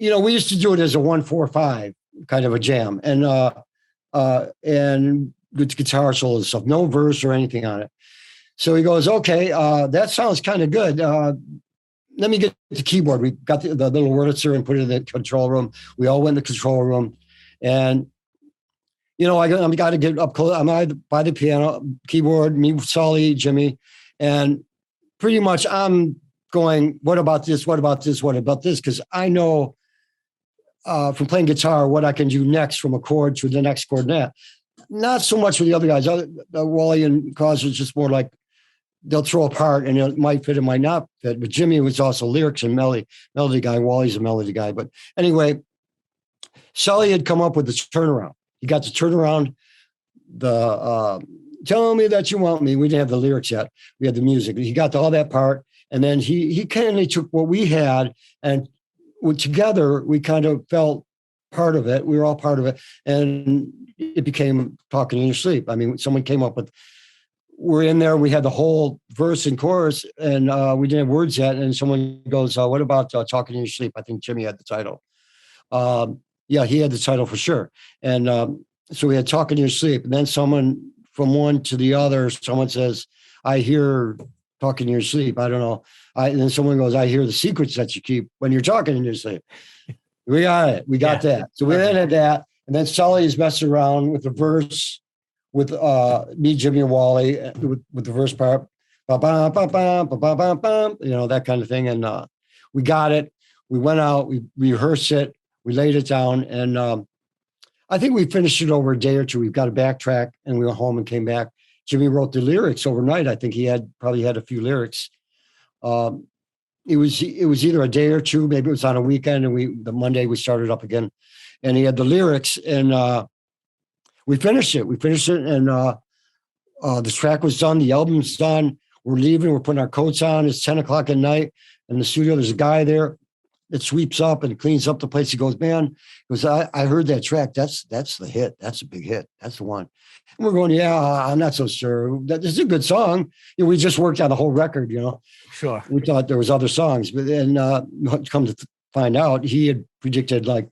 we used to do it as a 1-4-5 kind of a jam, and with guitar solo and stuff, no verse or anything on it. So he goes, okay, that sounds kind of good. Let me get the keyboard. We got the little Wurlitzer and put it in the control room. We all went in the control room, and I got to get up close. I'm by the piano, keyboard, me, Sully, Jimmy, and pretty much I'm going, what about this? What about this? What about this? Because I know from playing guitar what I can do next from a chord to the next chord. Not so much with the other guys. Wally and Cause was just more like they'll throw a part and it might fit, it might not fit. But Jimmy was also lyrics and melody guy. Wally's a melody guy. But anyway, Sully had come up with the turnaround. He got the turnaround, tell me that you want me. We didn't have the lyrics yet. We had the music. He got all that part. And then he kind of took what we had, and together we kind of felt part of it. We were all part of it. And it became Talking in Your Sleep. I mean, someone came up with, we're in there, we had the whole verse and chorus, and we didn't have words yet. And someone goes, what about Talking in Your Sleep? I think Jimmy had the title. Yeah, he had the title for sure. And so we had Talking in Your Sleep. And then someone from one to the other, someone says, I hear Talking in Your Sleep. I don't know. And then someone goes, I hear the secrets that you keep when you're talking in your sleep. We got it. We got that. So we then had that. And then Sully is messing around with the verse with me, Jimmy, and Wally with the verse part. Ba-bam, ba-bam, ba-bam, ba-bam, that kind of thing. And we got it. We went out. We rehearsed it. We laid it down. And I think we finished it over a day or two. We've got to backtrack. And we went home and came back. Jimmy wrote the lyrics overnight. I think he probably had a few lyrics. It was either a day or two, maybe it was on a weekend, and the Monday we started up again, and he had the lyrics, and we finished it. And the track was done, the album's done. We're leaving, we're putting our coats on. It's 10 o'clock at night in the studio. There's a guy there that sweeps up and cleans up the place. He goes, man, I heard that track. That's the hit. That's a big hit. That's the one. And we're going, yeah, I'm not so sure. This is a good song. We just worked on the whole record, Sure. We thought there was other songs, but then come to find out, he had predicted like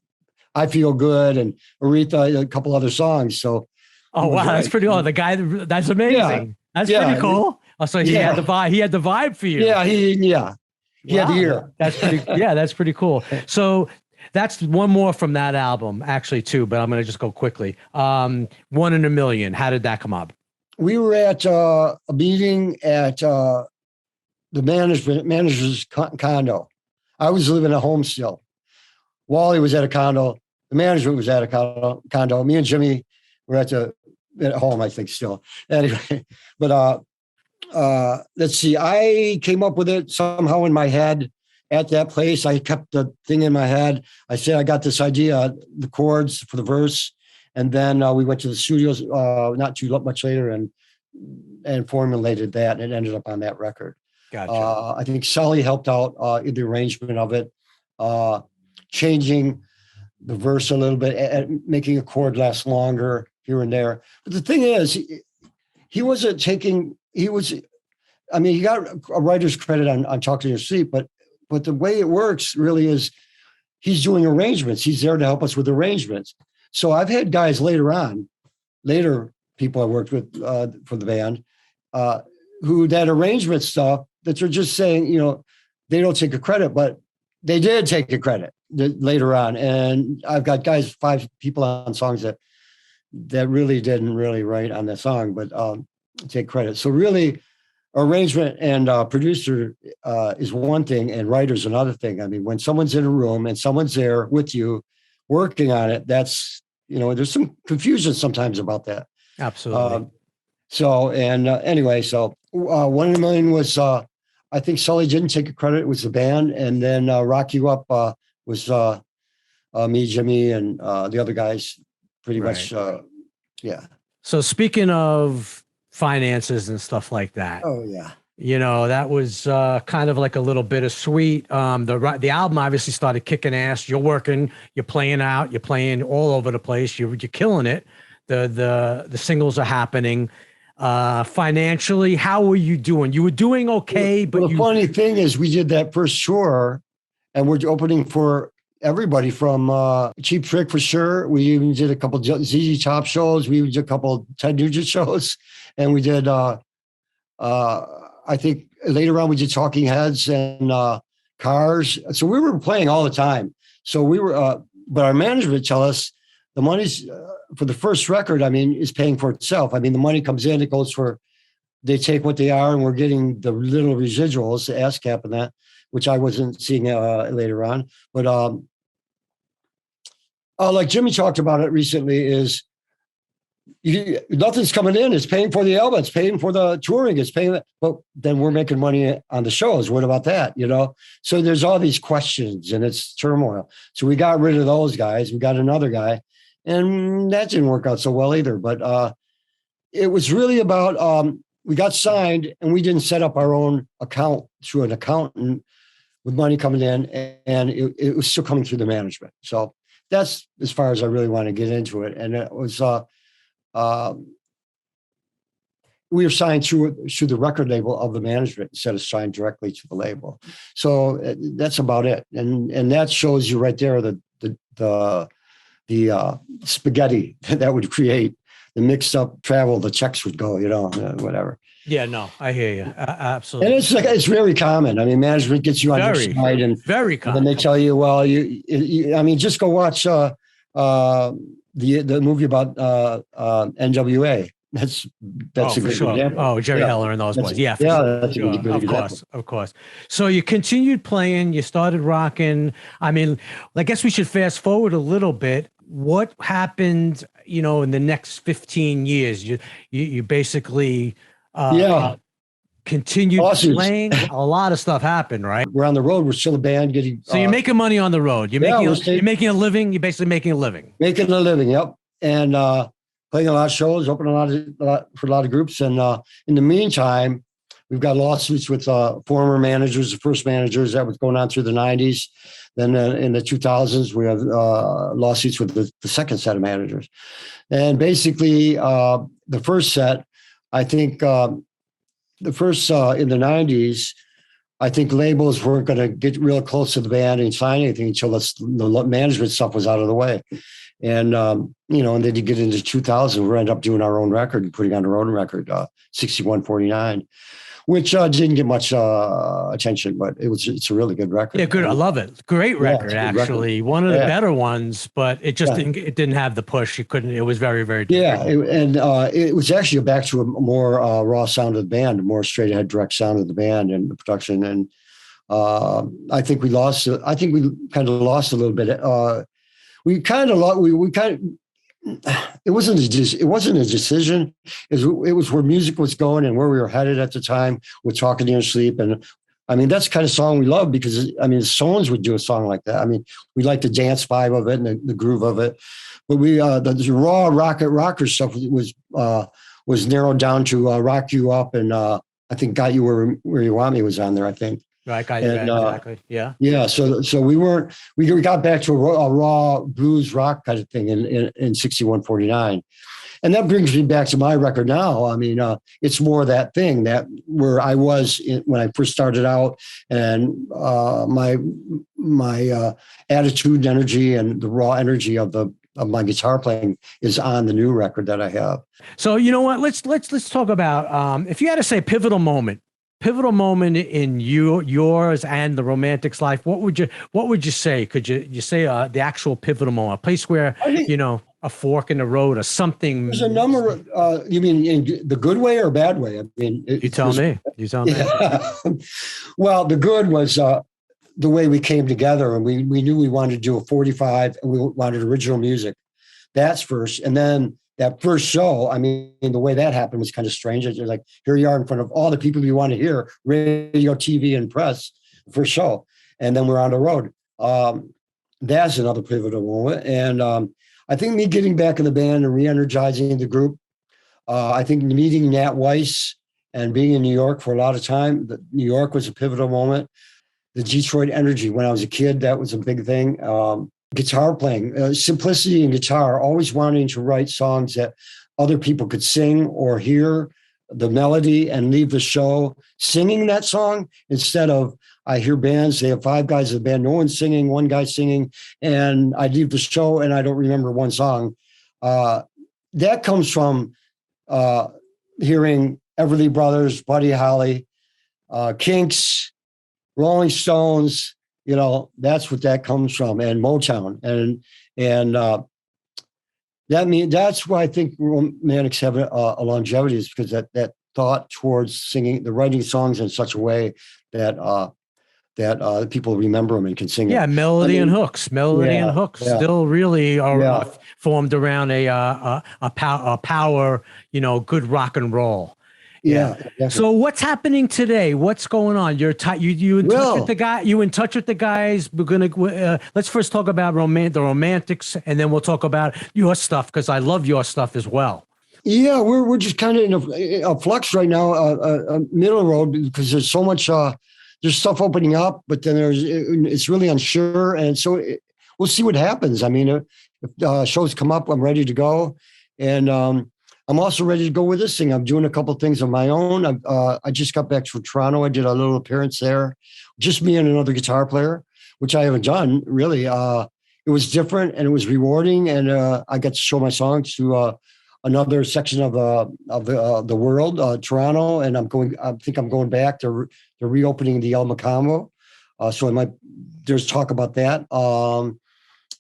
I Feel Good and Aretha, a couple other songs. So, oh wow, that's pretty cool. The guy, that's amazing. Yeah. That's pretty cool. Oh, so he had the vibe. He had the vibe for you. Yeah, he had the ear. That's pretty cool. So that's one more from that album, actually, too. But I'm going to just go quickly. 1 in a Million. How did that come up? We were at a meeting at the manager's condo. I was living at home still. Wally was at a condo. The management was at a condo. Me and Jimmy were at home, I think, still. Anyway, but let's see. I came up with it somehow in my head at that place. I kept the thing in my head. I said, I got this idea, the chords for the verse. And then we went to the studios not too much later and formulated that, and it ended up on that record. Gotcha. I think Sully helped out in the arrangement of it, changing the verse a little bit, and making a chord last longer here and there. But the thing is, he got a writer's credit on Talking in Your Sleep, but the way it works really is he's doing arrangements. He's there to help us with arrangements. So I've had guys later people I worked with for the band, who that arrangement stuff that they're just saying, they don't take a credit, but they did take a credit later on. And I've got 5 people on songs that really didn't really write on that song, but take credit. So really, arrangement and producer is one thing, and writer's another thing. I mean, when someone's in a room and someone's there with you working on it, that's, there's some confusion sometimes about that. Absolutely. Anyway, 1 in a Million was, I think Sully didn't take a credit. It was the band. And then Rock You Up was me, Jimmy, and the other guys pretty much. Yeah. So speaking of finances and stuff like that. Oh, yeah. That was kind of like a little bittersweet. The album obviously started kicking ass. You're working, you're playing out, you're playing all over the place. You're killing it. The singles are happening. Financially, how were you doing? You were doing okay, but the funny thing is, we did that first tour, and we're opening for everybody from Cheap Trick for sure. We even did a couple ZZ Top shows. We even did a couple Ted Nugent shows, and we did. I think later on we did Talking Heads and Cars. So we were playing all the time. So we were, but our management tell us the money's for the first record. I mean, is paying for itself. I mean, the money comes in, it goes for. They take what they are, and we're getting the little residuals, the ASCAP and that, which I wasn't seeing later on. But like Jimmy talked about it recently, is nothing's coming in. It's paying for the album. It's paying for the touring. It's paying. But then we're making money on the shows. What about that? So there's all these questions, and it's turmoil. So we got rid of those guys. We got another guy, and that didn't work out so well either. But it was really about. We got signed, and we didn't set up our own account through an accountant with money coming in, and it was still coming through the management. So that's as far as I really want to get into it. And it was we were signed through the record label of the management instead of signed directly to the label. So that's about it. And that shows you right there the spaghetti that would create. The mixed up travel, the checks would go, whatever. Yeah, no, I hear you. Absolutely. And it's very common. I mean, management gets you on your side, and very common. And they tell you, well, I mean, just go watch the movie about NWA. That's a good example. Oh, Jerry Heller and those boys. Yeah, that's sure. a good example. Of course. So you continued playing. You started rocking. I mean, I guess we should fast forward a little bit. What happened, in the next 15 years? You basically continued playing. A lot of stuff happened, right? We're on the road. We're still a band getting. So you're making money on the road. You're making a living. You're basically making a living. Making a living, yep. And playing a lot of shows, opening for a lot of groups. And in the meantime, we've got lawsuits with former managers, the first managers that was going on through the 90s. Then in the 2000s, we have lawsuits with the second set of managers. And basically, the first set, I think in the 90s, I think labels weren't going to get real close to the band and sign anything until the management stuff was out of the way. And, and then you get into 2000, we end up doing our own record and putting on our own record, 6149. Which didn't get much attention, but it's a really good record. Yeah, good. I love it. Great record, actually. One of the better ones, but it just didn't have the push. You couldn't. It was very, very different. Yeah, it was actually back to a more raw sound of the band, a more straight ahead, direct sound of the band and the production. And I think we lost. I think we kind of lost a little bit. It wasn't a decision. It was where music was going and where we were headed at the time with Talking in Your Sleep. And I mean, that's the kind of song we love because I mean, the Stones would do a song like that. I mean, we like the dance vibe of it and the groove of it. But we the raw rocker stuff was narrowed down to Rock You Up and I think Got You Where You Want Me was on there, I think. Right, exactly. Yeah. Yeah. So we got back to a raw blues rock kind of thing in 6149. And that brings me back to my record now. I mean, it's more that thing that where I was when I first started out, and my attitude and energy and the raw energy of my guitar playing is on the new record that I have. So you know what? Let's talk about if you had to say pivotal moment in yours and the Romantics' life, what would you say? Could you say the actual pivotal moment, a place where a fork in the road or something? There's a number of, you mean in the good way or bad way? I mean, you tell me. Yeah. Well, the good was the way we came together, and we knew we wanted to do a 45, and we wanted original music. That's first, and then that first show, I mean, the way that happened was kind of strange. It's like, here you are in front of all the people you want to hear, radio, TV, and press, first show. And then we're on the road. That's another pivotal moment. And I think me getting back in the band and re-energizing the group, I think meeting Nat Weiss and being in New York for a lot of time, New York was a pivotal moment. The Detroit energy when I was a kid, that was a big thing. Guitar playing, simplicity in guitar, always wanting to write songs that other people could sing or hear the melody and leave the show singing that song instead of I hear bands, they have 5 guys in the band, no one's singing, one guy singing, and I leave the show and I don't remember one song. That comes from hearing Everly Brothers, Buddy Holly, Kinks, Rolling Stones, that's what that comes from, and Motown. And that's why I think romantics have a longevity, is because that thought towards singing, the writing songs in such a way that people remember them and can sing it. Yeah, melody and hooks still really are formed around a power, good rock and roll. Yeah. Definitely. So what's happening today? What's going on? You're you in touch with the guy? You in touch with the guys? We're gonna let's first talk about the romantics, and then we'll talk about your stuff, because I love your stuff as well. Yeah, we're just kind of in a flux right now, middle road, because there's so much. There's stuff opening up, but then it's really unsure, and so we'll see what happens. I mean, if shows come up, I'm ready to go, and I'm also ready to go with this thing. I'm doing a couple of things of my own. I just got back from Toronto. I did a little appearance there, just me and another guitar player, which I haven't done really. It was different and it was rewarding, and I got to show my songs to another section of the world, Toronto, and I think I'm going back to reopening the El Macamo. So there's talk about that.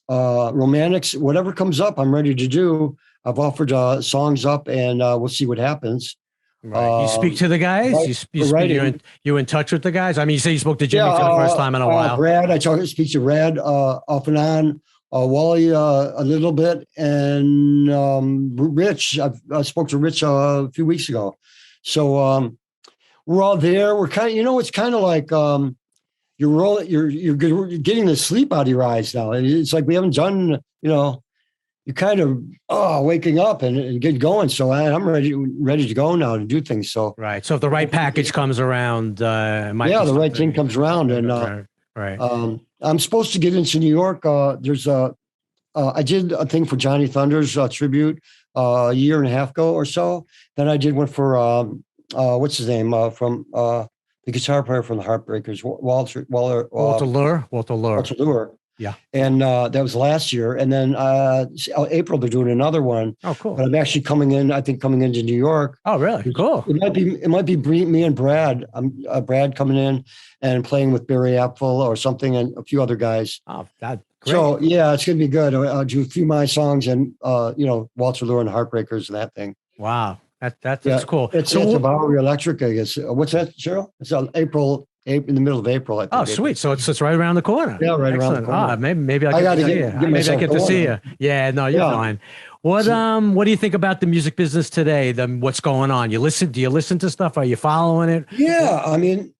Romantics, whatever comes up, I'm ready to do. I've offered songs up, and we'll see what happens. Right. You speak to the guys. You in touch with the guys. I mean, you say you spoke to Jimmy for the first time in a while. Brad, I speak to Brad off and on. Wally a little bit, and Rich. I spoke to Rich a few weeks ago. So we're all there. We're kind of, it's kind of like you're getting the sleep out of your eyes now. It's like we haven't done, you're kind of waking up and get going. So I'm ready to go now to do things. So right. So if the right package comes around, the right thing comes around, and right. I'm supposed to get into New York. I did a thing for Johnny Thunder's tribute a year and a half ago or so. Then I did one for what's his name from the guitar player from the Heartbreakers, Walter Lure. Yeah. And that was last year. And then April, they're doing another one. Oh, cool. But I'm actually coming into New York. Oh, really? Cool. It might be me and Brad. Brad coming in and playing with Barry Apfel or something, and a few other guys. Oh, that's great. So yeah, it's going to be good. I'll do a few of my songs and, Walter Lure and the Heartbreakers and that thing. Wow. That's cool. It's at Bowery Electric, I guess. What's that, Cheryl? It's on in the middle of April, I think. Oh, sweet. So it's right around the corner. Yeah, right around the corner. Maybe I get to see you. Maybe I get to see you. Yeah, no, you're fine. What do you think about the music business today? What's going on? Do you listen to stuff? Are you following it? Yeah, I mean,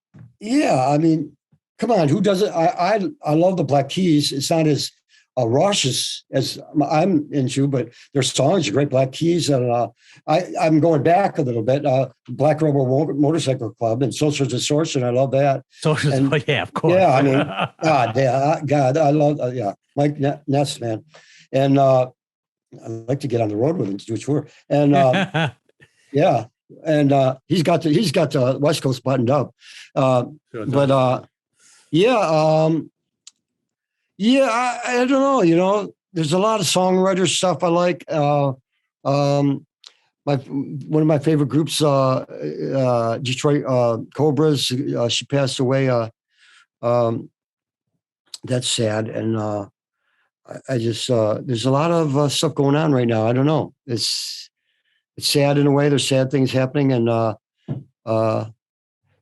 come on, who doesn't? I love the Black Keys. It's not as raucous as I'm into, but their songs are great. Black Keys, and I'm going back a little bit. Black Rebel Motorcycle Club and Social Distortion. I love that. Yeah, of course. Yeah, I mean, God, I love Mike Ness, man, and I'd like to get on the road with him to do a tour. And yeah, and he's got the West Coast buttoned up, but I don't know. There's a lot of songwriter stuff I like. One of my favorite groups, Detroit Cobras. She passed away. That's sad, and I just there's a lot of stuff going on right now. I don't know. It's sad in a way. There's sad things happening, and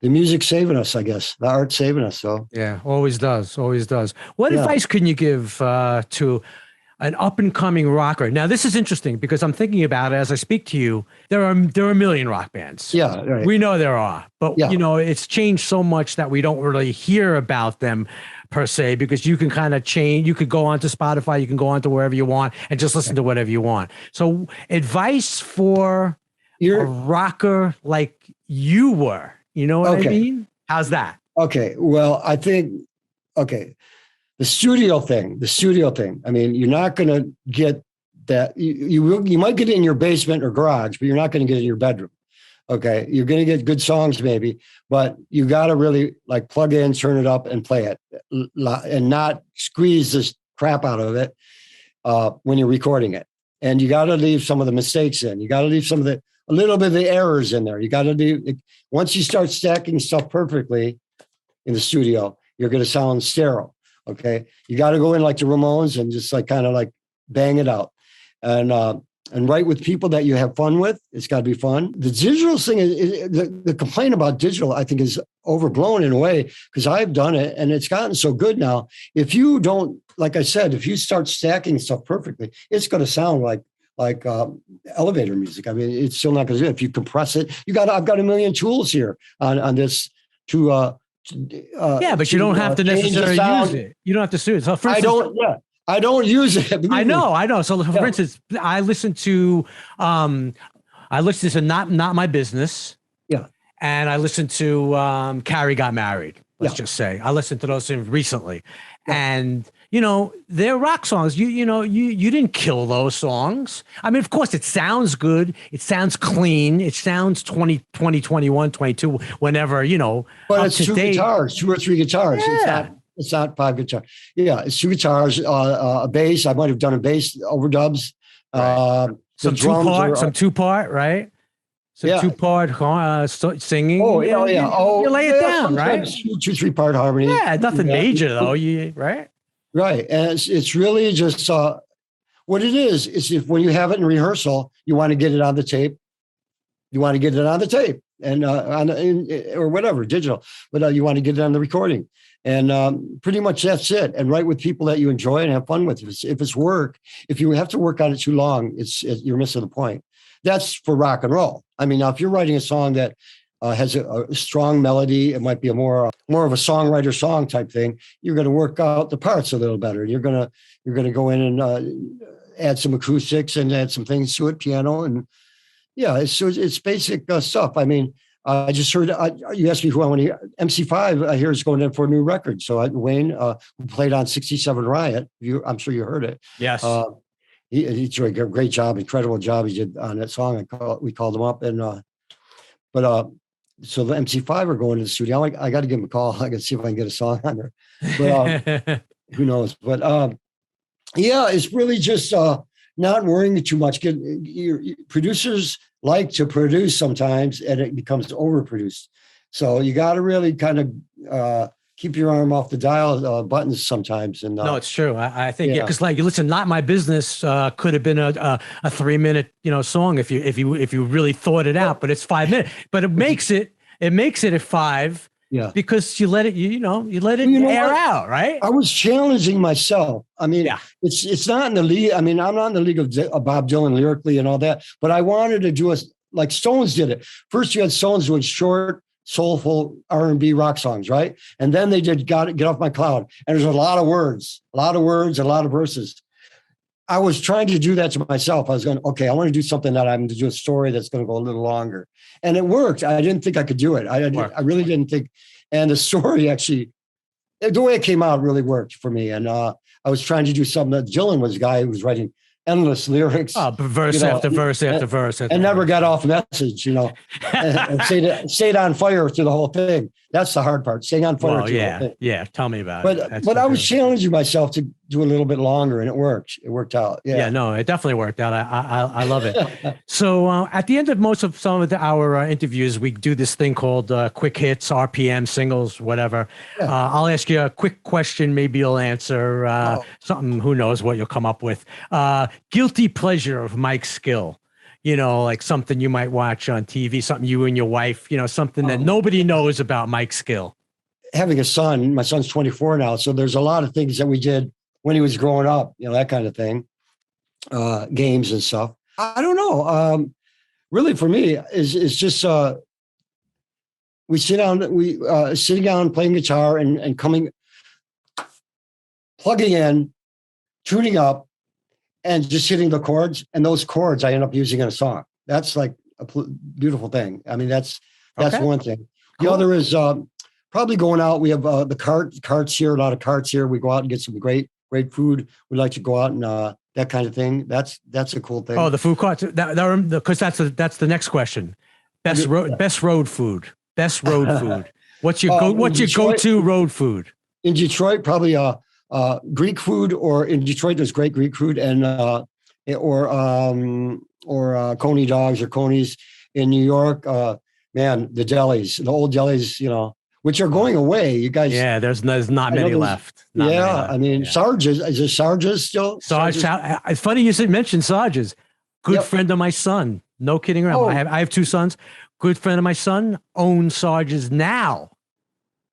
the music's saving us, I guess. The art's saving us. So yeah, always does. What advice can you give to an up and coming rocker? Now, this is interesting because I'm thinking about it as I speak to you. There are a million rock bands. Yeah, right. We know there are, but it's changed so much that we don't really hear about them per se, because you can kind of change. You could go onto Spotify, you can go onto wherever you want and just listen to whatever you want. So, advice for a rocker like you were. You know what I mean? How's that? Okay. Well, I think, the studio thing. I mean, you're not going to get that. You might get it in your basement or garage, but you're not going to get it in your bedroom. Okay. You're going to get good songs maybe, but you got to really like plug in, turn it up and play it and not squeeze this crap out of it when you're recording it. And you got to leave some of the mistakes in. You got to leave a little bit of the errors in there. You got to leave, once you start stacking stuff perfectly in the studio, you're going to sound sterile. Okay. You got to go in like the Ramones and just like kind of like bang it out. And write with people that you have fun with. It's got to be fun. The digital thing is the complaint about digital, I think, is overblown in a way because I've done it and it's gotten so good now. If you don't, like I said, if you start stacking stuff perfectly, it's going to sound like elevator music. I mean, it's still not going to do it. If you compress it, I've got a million tools here on this to. But you don't have to necessarily use it. You don't have to do it. So for instance, I don't use it. I know. So for instance, I listen to Not My Business. Yeah. And I listened to Carrie Got Married. Let's just say I listened to those things recently. Yeah. And they're rock songs. You didn't kill those songs. I mean, of course it sounds good. It sounds clean. It sounds 2021, 22, whenever, But it's two guitars, 2 or 3 guitars. Yeah. It's not 5 guitars. Yeah, it's 2 guitars, a bass. I might have done a bass overdubs. Right. Some two-part, right? Some two-part singing. Oh, yeah. You lay it down, right? 2, 3-part harmony. Yeah, nothing major though. Right? Right, and it's really just what it is if when you have it in rehearsal, you want to get it on the tape. You want to get it on the tape and or whatever digital, but you want to get it on the recording. And pretty much that's it. And write with people that you enjoy and have fun with. If it's work, if you have to work on it too long, you're missing the point. That's for rock and roll. I mean, now if you're writing a song that has a strong melody, it might be more of a songwriter song type thing. You're going to work out the parts a little better. You're going to go in and add some acoustics and add some things to it, piano, and it's basic stuff. I mean. I just heard you asked me who I want to. MC5 I hear is going in for a new record. So Wayne, who played on 67 Riot, I'm sure you heard it. Yes, he did a great job, incredible job he did on that song. We called him up, and so the MC5 are going to the studio. I got to give him a call. I got to see if I can get a song on there. But who knows? But it's really just not worrying too much. Your producers like to produce sometimes, and it becomes overproduced. So you got to really kind of keep your arm off the dial buttons sometimes. And no, it's true. I think because like you listen, Not My Business could have been a 3-minute song if you really thought it out, but it's 5 minutes. But it makes it at 5. Yeah, because you let it air out, right? I was challenging myself. I mean, it's not in the league. I mean, I'm not in the league of Bob Dylan lyrically and all that, but I wanted to do like Stones did it. First, you had Stones doing short, soulful R&B rock songs, right? And then they did Get Off My Cloud, and there's a lot of words, and a lot of verses. I was trying to do that to myself. I was going, okay, I want to do something that I'm going to do a story that's going to go a little longer. And it worked. I didn't think I could do it. I really didn't think. And the story actually, the way it came out really worked for me. And I was trying to do something that Dylan was a guy who was writing endless lyrics. Verse after verse after verse. And never got off message, and stayed on fire through the whole thing. That's the hard part, staying on fire through the whole thing. Yeah, tell me about it. But I was challenging myself to do a little bit longer, and it worked. It worked out. Yeah, no, it definitely worked out. I love it. So at the end of some of our interviews, we do this thing called quick hits, RPM, singles, whatever. Yeah. I'll ask you a quick question. Maybe you'll answer something. Who knows what you'll come up with. Guilty pleasure of Mike Skill. Like something you might watch on TV, something you and your wife, something that nobody knows about Mike Skill. Having a son, my son's 24 now. So there's a lot of things that we did when he was growing up, that kind of thing, games and stuff. I don't know. Really for me is just, we sit down, sitting down, playing guitar and plugging in, tuning up, and just hitting the chords, and those chords I end up using in a song. That's like a beautiful thing. I mean, that's one thing. The other is probably going out. We have the carts here, a lot of carts here. We go out and get some great food. We like to go out and that kind of thing. That's a cool thing. Oh, the food carts. Because that's the next question. Best road food. Best road food. What's your Detroit, go-to road food? in Detroit? Probably Greek food, or in Detroit there's great Greek food, and coney dogs or conies. In New York, man, the delis, the old delis, which are going away. You guys, Yeah, there's not many left. Not many left. I mean, Yeah. Sarge's, is it Sarge's still? Sarge, it's funny you mentioned Sarge's. Good friend of my son. No kidding around. Oh. I have two sons. Good friend of my son owns Sarge's now.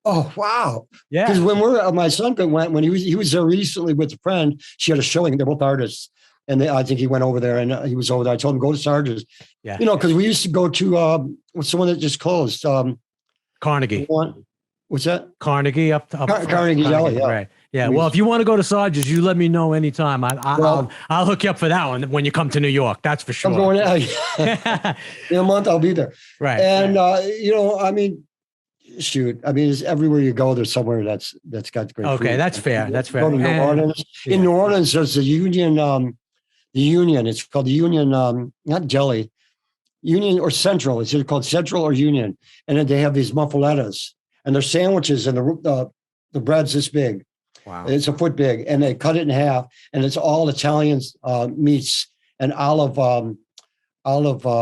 Oh, wow. Yeah. Because when my son went, when he was there recently with a friend, she had a showing. They're both artists. And I think he went over there, and he was over there. I told him, go to Sarge's. Yeah. Because we used to go to, what's the one that just closed? Carnegie. What's that? Carnegie up Carnegie Deli, yeah. Right. Yeah. Well, if you want to go to Sarge's, you let me know anytime. I'll hook you up for that one when you come to New York. That's for sure. I'm going in a month. I'll be there. Right. And I mean, shoot. I mean, it's everywhere you go, there's somewhere that's got great food. Okay, that's fair. That's fair. Go to New Orleans. In New Orleans, there's the Union. The Union. It's called the Union. Not Jelly. Union or Central. It's either called Central or Union. And then they have these muffalettas, and they're sandwiches, and the bread's this big. Wow. It's a foot big, and they cut it in half, and it's all Italian meats and olive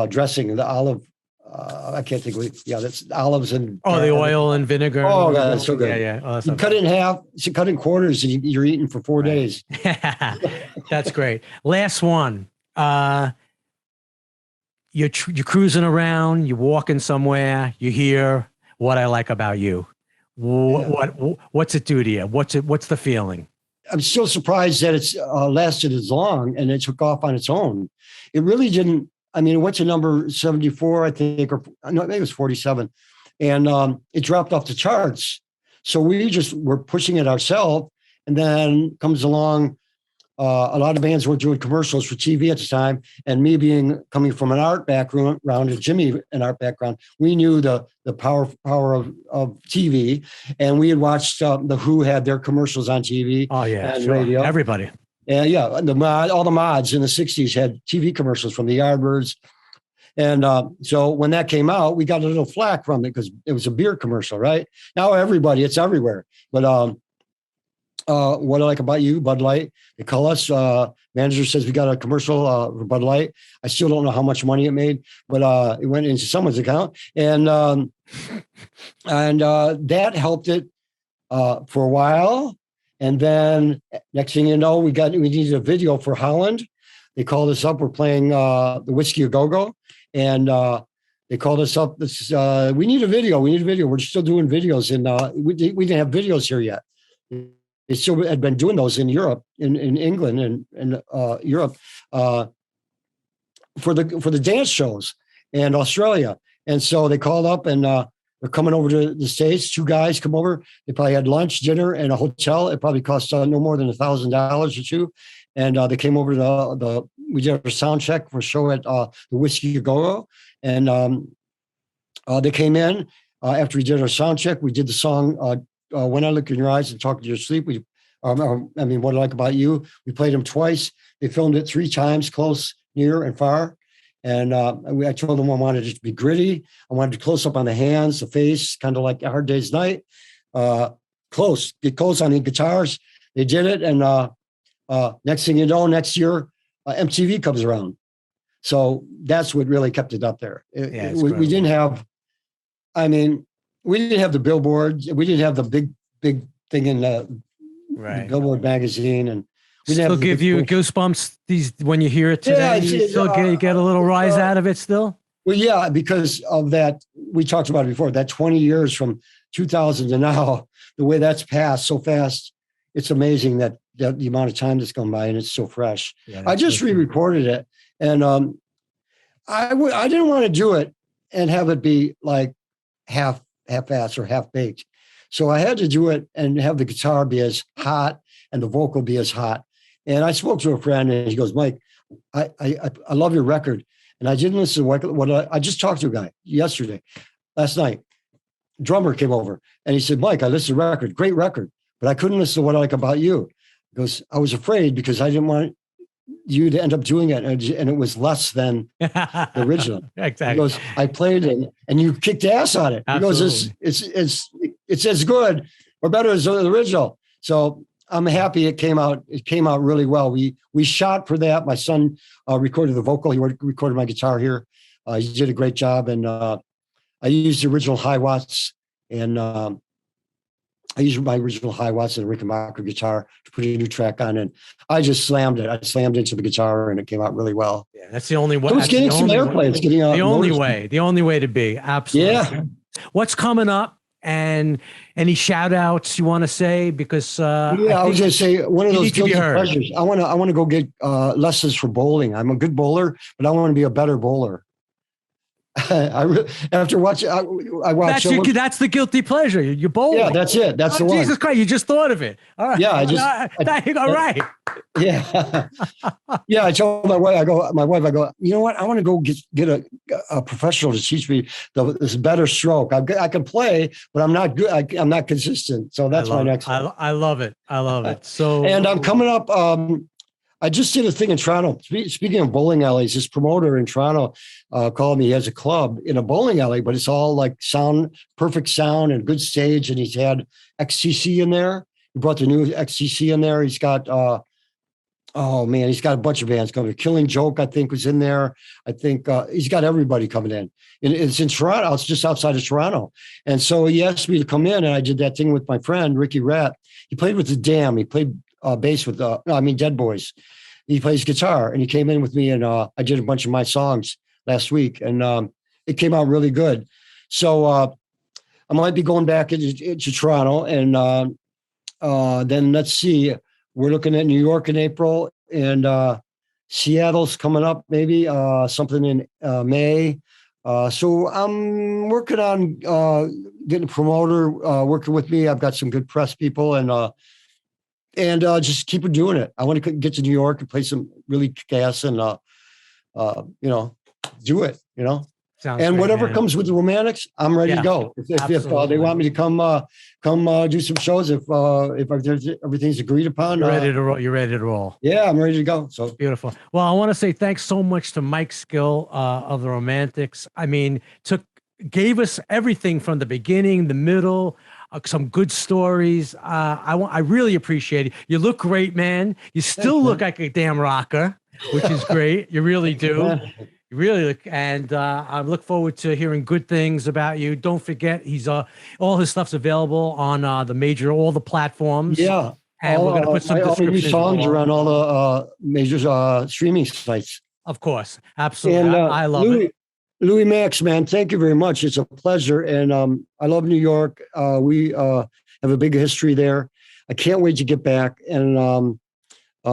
dressing. The olive, I can't think of it. Yeah, that's olives and the oil and vinegar. Oh, God, that's so good. Yeah. Oh, you cut it in half. You cut it in quarters, and you're eating for 4 days. That's great. Last one. You're cruising around. You're walking somewhere. You hear What I Like About You. What's it do to you? What's the feeling? I'm still surprised that it's lasted as long and it took off on its own. It really didn't. I mean, it went to number 74, I think, or no, maybe it was 47, and it dropped off the charts. So we just were pushing it ourselves, and then comes along. A lot of bands were doing commercials for TV at the time, and me coming from an art background, and Jimmy an art background, we knew the power of TV, and we had watched the Who had their commercials on TV. Oh yeah, and sure. radio. Everybody. And yeah, all the mods in the 60s had TV commercials from the Yardbirds. And so when that came out, we got a little flack from it because it was a beer commercial, right? Now it's everywhere. But What I Like About You, Bud Light, they call us. Manager says we got a commercial for Bud Light. I still don't know how much money it made, but it went into someone's account. And that helped it for a while. And then next thing you know, we needed a video for Holland. They called us up. We're playing the Whiskey A Go-Go. And they called us up. We need a video. We're still doing videos. And we didn't have videos here yet. They still had been doing those in Europe, in England and Europe for the dance shows and Australia. And so they called up and they're coming over to the States. 2 guys come over. They probably had lunch, dinner, and a hotel. It probably cost no more than $1,000 or two. And they came over to we did a sound check for a show at the Whiskey A Go-Go. And they came in after we did our sound check. We did the song When I Look in Your Eyes and Talk to Your Sleep. What I Like About You. We played them twice. They filmed it 3 times, close, near, and far. And I told them I wanted it to be gritty. I wanted to close up on the hands, the face, kind of like A Hard Day's Night. Get close on the guitars. They did it. And next thing you know, next year, MTV comes around. So that's what really kept it up there. We didn't have, we didn't have the billboards. We didn't have the big thing in the Billboard magazine, and we didn't still give you goosebumps when you hear it today. You still get a little rise out of it still. Well, yeah, because of that. We talked about it before. That 20 years from 2000 to now, the way that's passed so fast, it's amazing that the amount of time that's gone by, and it's so fresh. Yeah, I just re-recorded it, and I didn't want to do it and have it be like half-assed or half-baked. So I had to do it and have the guitar be as hot and the vocal be as hot. And I spoke to a friend, and he goes, Mike, I love your record. And I didn't listen to what I just talked to a guy last night. Drummer came over, and he said, Mike, I listened to the record, great record, but I couldn't listen to What I Like About You. He goes, I was afraid because I didn't want you'd end up doing it, and it was less than the original. Exactly. He goes, I played it, and you kicked ass on it. Absolutely. He goes, it's as good or better as the original. So I'm happy it came out. It came out really well. We shot for that. My son recorded the vocal. He recorded my guitar here. He did a great job, and I used the original high watts, and I used my original high watts and a Rickenbacker guitar to put a new track on, and I just slammed it. I slammed into the guitar, and it came out really well. Yeah, that's the only way. So it's getting some airplay. It's getting the only way to be. Absolutely. Yeah. What's coming up? And any shout outs you want to say? Because I was going to say one of those guilty pleasures. I want to go get lessons for bowling. I'm a good bowler, but I want to be a better bowler. After watching, I watch. That's the guilty pleasure. You bowl. Yeah, that's it. That's the one. Jesus Christ! You just thought of it. All right. Yeah, all right. Yeah, yeah. I told my wife, I go. You know what? I want to go get a professional to teach me this better stroke. I can play, but I'm not good. I'm not consistent. So that's my next. I love it. I love it. So, and I'm coming up. I just did a thing in Toronto. Speaking of bowling alleys, this promoter in Toronto called me. He has a club in a bowling alley, but it's all like perfect sound and good stage. And he's had XTC in there. He brought the new XTC in there. He's got, he's got a bunch of bands coming. Killing Joke, I think, was in there. I think he's got everybody coming in. And it's in Toronto. It's just outside of Toronto. And so he asked me to come in, and I did that thing with my friend, Ricky Rat. He played with the Dam. He played bass with Dead Boys. He plays guitar, and he came in with me, and I did a bunch of my songs last week, and it came out really good. So I might be going back into Toronto, and then let's see. We're looking at New York in April, and Seattle's coming up, maybe something in May. So I'm working on getting a promoter working with me. I've got some good press people, and just keep doing it. I want to get to New York and play some really kick-ass and, do it, Sounds and great, whatever man. comes with the Romantics, I'm ready to go. If they want me to come do some shows, if everything's agreed upon. You're ready to roll. You're ready to roll. Yeah, I'm ready to go. So beautiful. Well, I want to say thanks so much to Mike Skill of the Romantics. I mean, gave us everything from the beginning, the middle, some good stories. I really appreciate it. You look great, man. You still look like a damn rocker, which is great. You really do. You really look, and I look forward to hearing good things about you. Don't forget, he's all his stuff's available on all the platforms. Yeah, and we're gonna put some descriptions. Songs are on all the major streaming sites. Of course, absolutely. And, I love it. Louie Max, man, thank you very much. It's a pleasure. And I love New York. We have a big history there. I can't wait to get back and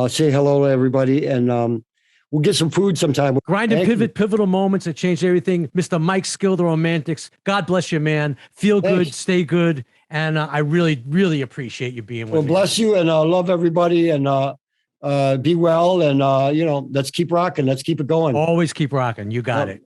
say hello to everybody. And we'll get some food sometime. Grind and Pivot, pivotal moments that changed everything. Mr. Mike Skill, the Romantics. God bless you, man. Feel good, stay good. And I really, really appreciate you being with me. Well, bless you, and love everybody, and be well. And, let's keep rocking. Let's keep it going. Always keep rocking. You got it.